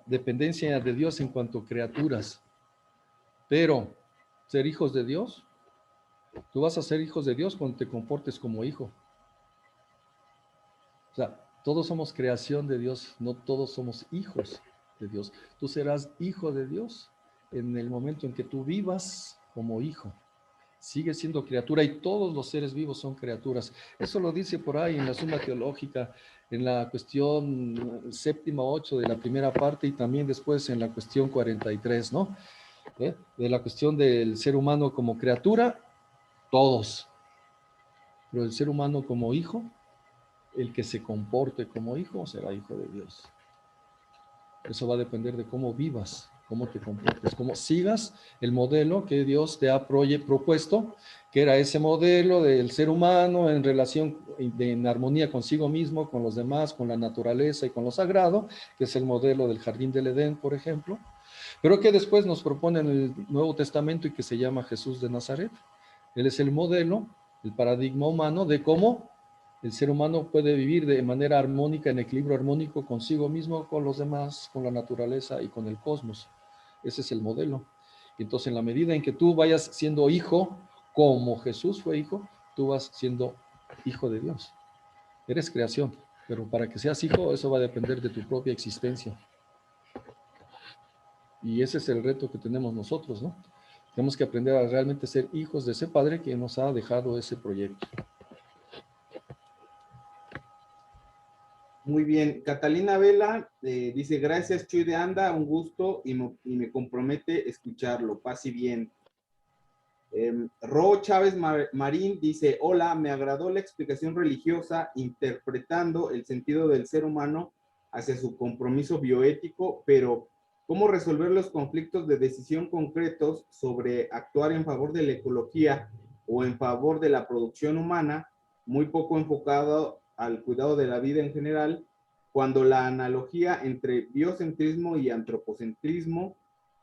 Speaker 4: dependencia de Dios en cuanto a criaturas, pero ser hijos de Dios, tú vas a ser hijos de Dios cuando te comportes como hijo. O sea, todos somos creación de Dios, no todos somos hijos de Dios. Tú serás hijo de Dios en el momento en que tú vivas como hijo. Sigues siendo criatura y todos los seres vivos son criaturas. Eso lo dice por ahí en la Suma Teológica, en la cuestión 7-8 de la primera parte y también después en la cuestión 43, ¿no? De la cuestión del ser humano como criatura, todos. Pero el ser humano como hijo, el que se comporte como hijo será hijo de Dios. Eso va a depender de cómo vivas, cómo te comportes, cómo sigas el modelo que Dios te ha propuesto, que era ese modelo del ser humano en relación, en armonía consigo mismo, con los demás, con la naturaleza y con lo sagrado, que es el modelo del Jardín del Edén, por ejemplo, pero que después nos propone en el Nuevo Testamento y que se llama Jesús de Nazaret. Él es el modelo, el paradigma humano de cómo el ser humano puede vivir de manera armónica, en equilibrio armónico consigo mismo, con los demás, con la naturaleza y con el cosmos. Ese es el modelo. Y entonces, en la medida en que tú vayas siendo hijo, como Jesús fue hijo, tú vas siendo hijo de Dios. Eres creación, pero para que seas hijo, eso va a depender de tu propia existencia. Y ese es el reto que tenemos nosotros, ¿no? Tenemos que aprender a realmente ser hijos de ese Padre que nos ha dejado ese proyecto.
Speaker 5: Muy bien. Catalina Vela dice, gracias Chuy de Anda, un gusto y me compromete escucharlo. Paz y bien. Ro Chávez Marín dice, hola, me agradó la explicación religiosa interpretando el sentido del ser humano hacia su compromiso bioético, pero ¿cómo resolver los conflictos de decisión concretos sobre actuar en favor de la ecología o en favor de la producción humana, muy poco enfocado al cuidado de la vida en general, cuando la analogía entre biocentrismo y antropocentrismo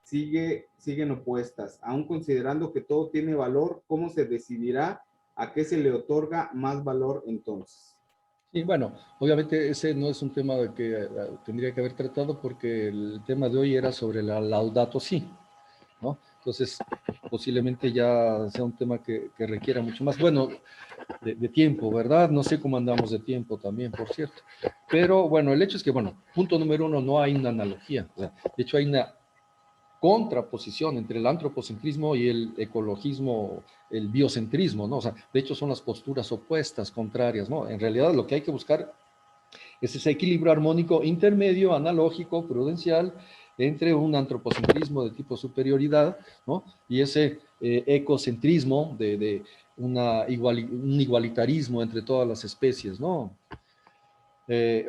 Speaker 5: siguen opuestas? Aún considerando que todo tiene valor, ¿cómo se decidirá a qué se le otorga más valor entonces?
Speaker 4: Y bueno, obviamente ese no es un tema que tendría que haber tratado porque el tema de hoy era sobre la Laudato Si, ¿no? Entonces, posiblemente ya sea un tema que requiera mucho más, bueno, de tiempo, ¿verdad? No sé cómo andamos de tiempo también, por cierto. Pero bueno, el hecho es que, bueno, punto número uno, no hay una analogía. O sea, de hecho, hay una contraposición entre el antropocentrismo y el ecologismo, el biocentrismo, ¿no? O sea, de hecho son las posturas opuestas, contrarias, ¿no? En realidad lo que hay que buscar es ese equilibrio armónico intermedio, analógico, prudencial, entre un antropocentrismo de tipo superioridad, ¿no? Y ese ecocentrismo de un igualitarismo entre todas las especies, ¿no?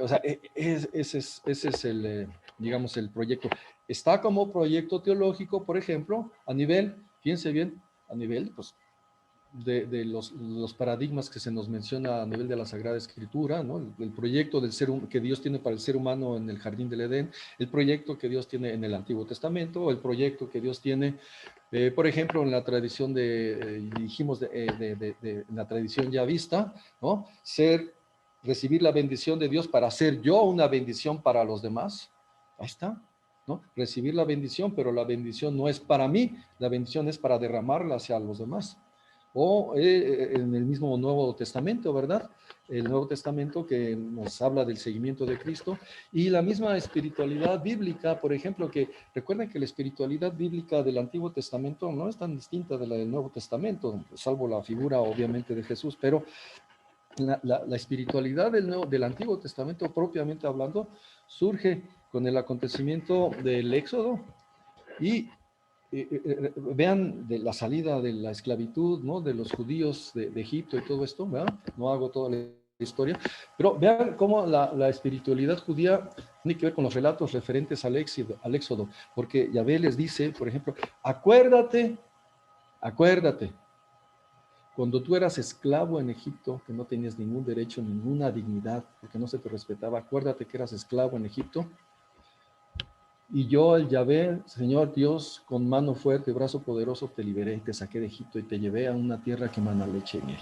Speaker 4: O sea, ese es el, digamos, el proyecto. Está como proyecto teológico, por ejemplo, a nivel, fíjense bien, a nivel, pues, de los paradigmas que se nos menciona a nivel de la Sagrada Escritura, ¿no? El proyecto del que Dios tiene para el ser humano en el Jardín del Edén, el proyecto que Dios tiene en el Antiguo Testamento, el proyecto que Dios tiene, por ejemplo, en la tradición dijimos, en la tradición ya vista, ¿no? Recibir la bendición de Dios para ser yo una bendición para los demás. Ahí está, ¿no? Recibir la bendición, pero la bendición no es para mí, la bendición es para derramarla hacia los demás. o en el mismo Nuevo Testamento, ¿verdad? El Nuevo Testamento que nos habla del seguimiento de Cristo y la misma espiritualidad bíblica, por ejemplo, que recuerden que la espiritualidad bíblica del Antiguo Testamento no es tan distinta de la del Nuevo Testamento, salvo la figura obviamente de Jesús, pero la espiritualidad del Antiguo Testamento propiamente hablando surge con el acontecimiento del Éxodo y vean de la salida de la esclavitud, ¿no? De los judíos de Egipto y todo esto, ¿verdad? No hago toda la historia, pero vean cómo la espiritualidad judía tiene que ver con los relatos referentes al Éxodo, porque Yahvé les dice, por ejemplo, acuérdate, cuando tú eras esclavo en Egipto, que no tenías ningún derecho, ninguna dignidad, porque no se te respetaba, acuérdate que eras esclavo en Egipto. Y yo, el Yahvé, Señor Dios, con mano fuerte, brazo poderoso, te liberé, te saqué de Egipto y te llevé a una tierra que mana leche y miel.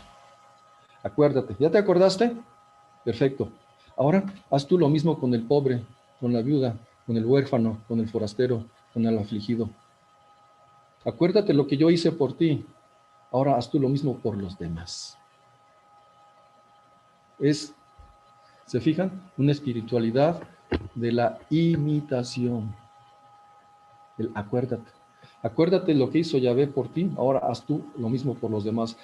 Speaker 4: Acuérdate, ¿ya te acordaste? Perfecto. Ahora, haz tú lo mismo con el pobre, con la viuda, con el huérfano, con el forastero, con el afligido. Acuérdate lo que yo hice por ti. Ahora haz tú lo mismo por los demás. ¿Se fijan? Una espiritualidad de la imitación. Acuérdate. Acuérdate lo que hizo Yahvé por ti, ahora haz tú lo mismo por los demás.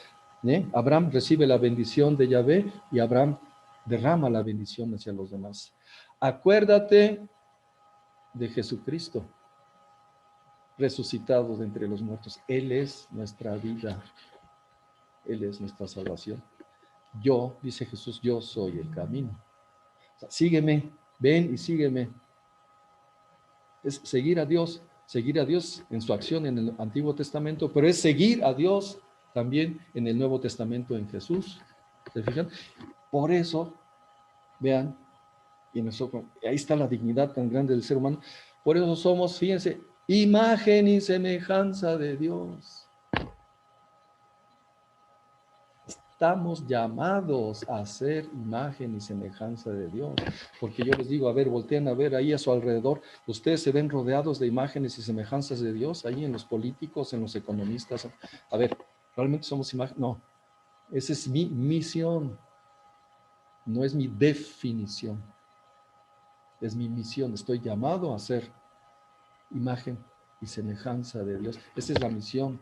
Speaker 4: Abraham recibe la bendición de Yahvé y Abraham derrama la bendición hacia los demás. Acuérdate de Jesucristo, resucitado de entre los muertos. Él es nuestra vida. Él es nuestra salvación. Yo, dice Jesús, yo soy el camino. O sea, sígueme, ven y sígueme. Es seguir a Dios en su acción en el Antiguo Testamento, pero es seguir a Dios también en el Nuevo Testamento en Jesús. ¿Se fijan? Por eso, vean, y ahí está la dignidad tan grande del ser humano. Por eso somos, fíjense, imagen y semejanza de Dios. Estamos llamados a ser imagen y semejanza de Dios. Porque yo les digo, a ver, volteen a ver ahí a su alrededor. Ustedes se ven rodeados de imágenes y semejanzas de Dios, ahí en los políticos, en los economistas. A ver, ¿realmente somos imagen? No, esa es mi misión. No es mi definición. Es mi misión. Estoy llamado a ser imagen y semejanza de Dios. Esa es la misión.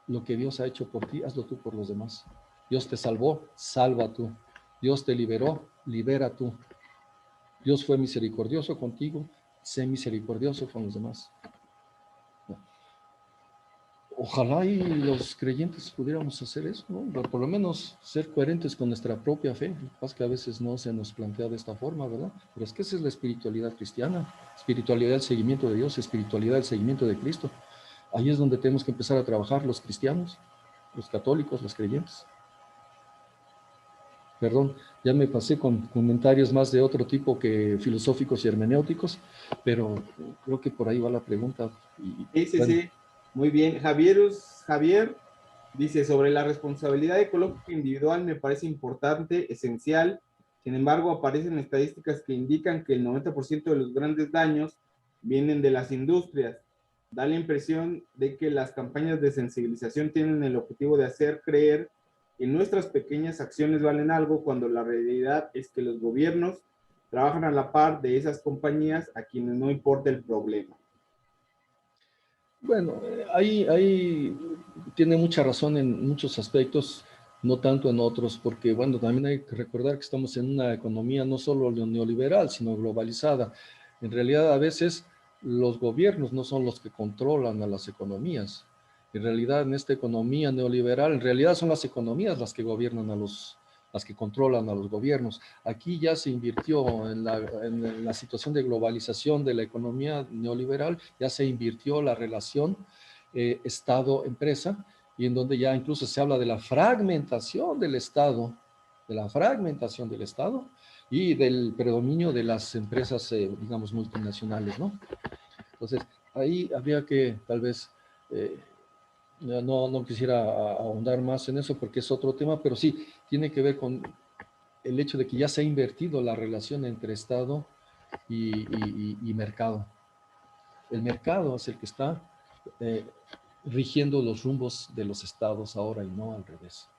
Speaker 4: Lo que Dios ha hecho por ti, hazlo tú por los demás. Dios te salvó, salva tú. Dios te liberó, libera tú. Dios fue misericordioso contigo, sé misericordioso con los demás. Ojalá y los creyentes pudiéramos hacer eso, ¿no? Por lo menos ser coherentes con nuestra propia fe. Lo que pasa es que a veces no se nos plantea de esta forma, ¿verdad? Pero es que esa es la espiritualidad cristiana, espiritualidad del seguimiento de Dios, espiritualidad del seguimiento de Cristo. Ahí es donde tenemos que empezar a trabajar los cristianos, los católicos, los creyentes. Perdón, ya me pasé con comentarios más de otro tipo que filosóficos y hermenéuticos, pero creo que por ahí va la pregunta.
Speaker 5: Sí. Muy bien. Javier dice, sobre la responsabilidad ecológica individual me parece importante, esencial. Sin embargo, aparecen estadísticas que indican que el 90% de los grandes daños vienen de las industrias. Da la impresión de que las campañas de sensibilización tienen el objetivo de hacer creer que nuestras pequeñas acciones valen algo, cuando la realidad es que los gobiernos trabajan a la par de esas compañías a quienes no importa el problema.
Speaker 4: Bueno, ahí tiene mucha razón en muchos aspectos, no tanto en otros, porque bueno, también hay que recordar que estamos en una economía no solo neoliberal, sino globalizada. En realidad, a veces los gobiernos no son los que controlan a las economías. En realidad, en esta economía neoliberal, en realidad son las economías las que gobiernan las que controlan a los gobiernos. Aquí ya se invirtió en la situación de globalización de la economía neoliberal, ya se invirtió la relación Estado-empresa, y en donde ya incluso se habla de la fragmentación del Estado, y del predominio de las empresas, digamos, multinacionales, ¿no? Entonces, ahí habría que tal vez... no quisiera ahondar más en eso porque es otro tema, pero sí, tiene que ver con el hecho de que ya se ha invertido la relación entre Estado y mercado. El mercado es el que está rigiendo los rumbos de los estados ahora y no al revés.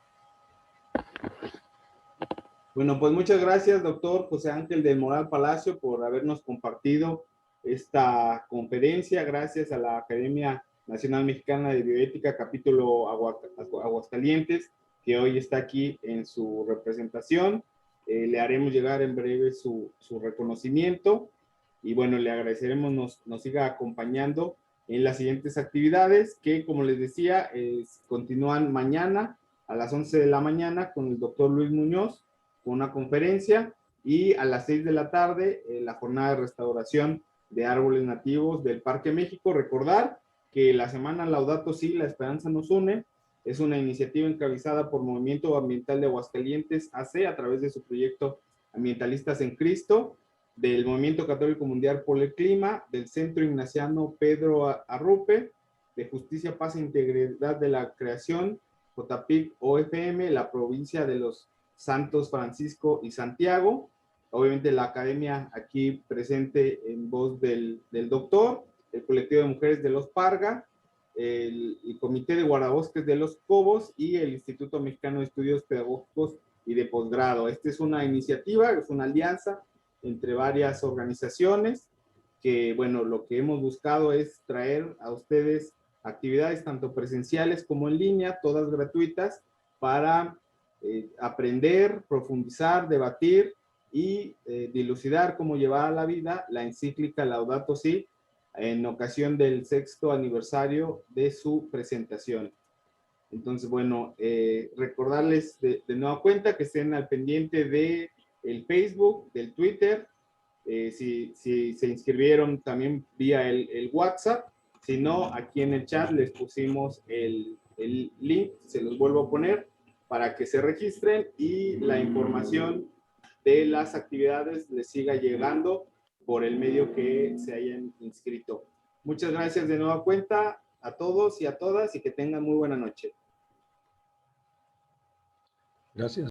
Speaker 5: Bueno, pues muchas gracias, doctor José Ángel del Moral Palacio, por habernos compartido esta conferencia. Gracias a la Academia Nacional Mexicana de Bioética, capítulo Aguascalientes, que hoy está aquí en su representación. Le haremos llegar en breve su reconocimiento. Y bueno, le agradeceremos nos siga acompañando en las siguientes actividades que, como les decía, continúan mañana a las 11 de la mañana con el doctor Luis Muñoz, con una conferencia, y a las 6 de la tarde la jornada de restauración de árboles nativos del Parque México. Recordar que la semana Laudato Si, la esperanza nos une, es una iniciativa encabezada por Movimiento Ambiental de Aguascalientes AC a través de su proyecto Ambientalistas en Cristo, del Movimiento Católico Mundial por el Clima, del Centro Ignaciano Pedro Arrupe, de Justicia, Paz e Integridad de la Creación, JPIC OFM, la provincia de los Santos Francisco y Santiago, obviamente la academia aquí presente en voz del doctor, el colectivo de mujeres de los Parga, el comité de guardabosques de los Cobos y el Instituto Mexicano de Estudios Pedagógicos y de Posgrado. Esta es una iniciativa, es una alianza entre varias organizaciones que, bueno, lo que hemos buscado es traer a ustedes actividades tanto presenciales como en línea, todas gratuitas, para aprender, profundizar, debatir y dilucidar cómo llevar a la vida la encíclica Laudato Si en ocasión del 6º aniversario de su presentación. Entonces, bueno, recordarles de nueva cuenta que estén al pendiente de el Facebook, del Twitter, si se inscribieron también vía el WhatsApp. Si no, aquí en el chat les pusimos el link, se los vuelvo a poner para que se registren y la información de las actividades les siga llegando por el medio que se hayan inscrito. Muchas gracias de nueva cuenta a todos y a todas y que tengan muy buena noche.
Speaker 4: Gracias.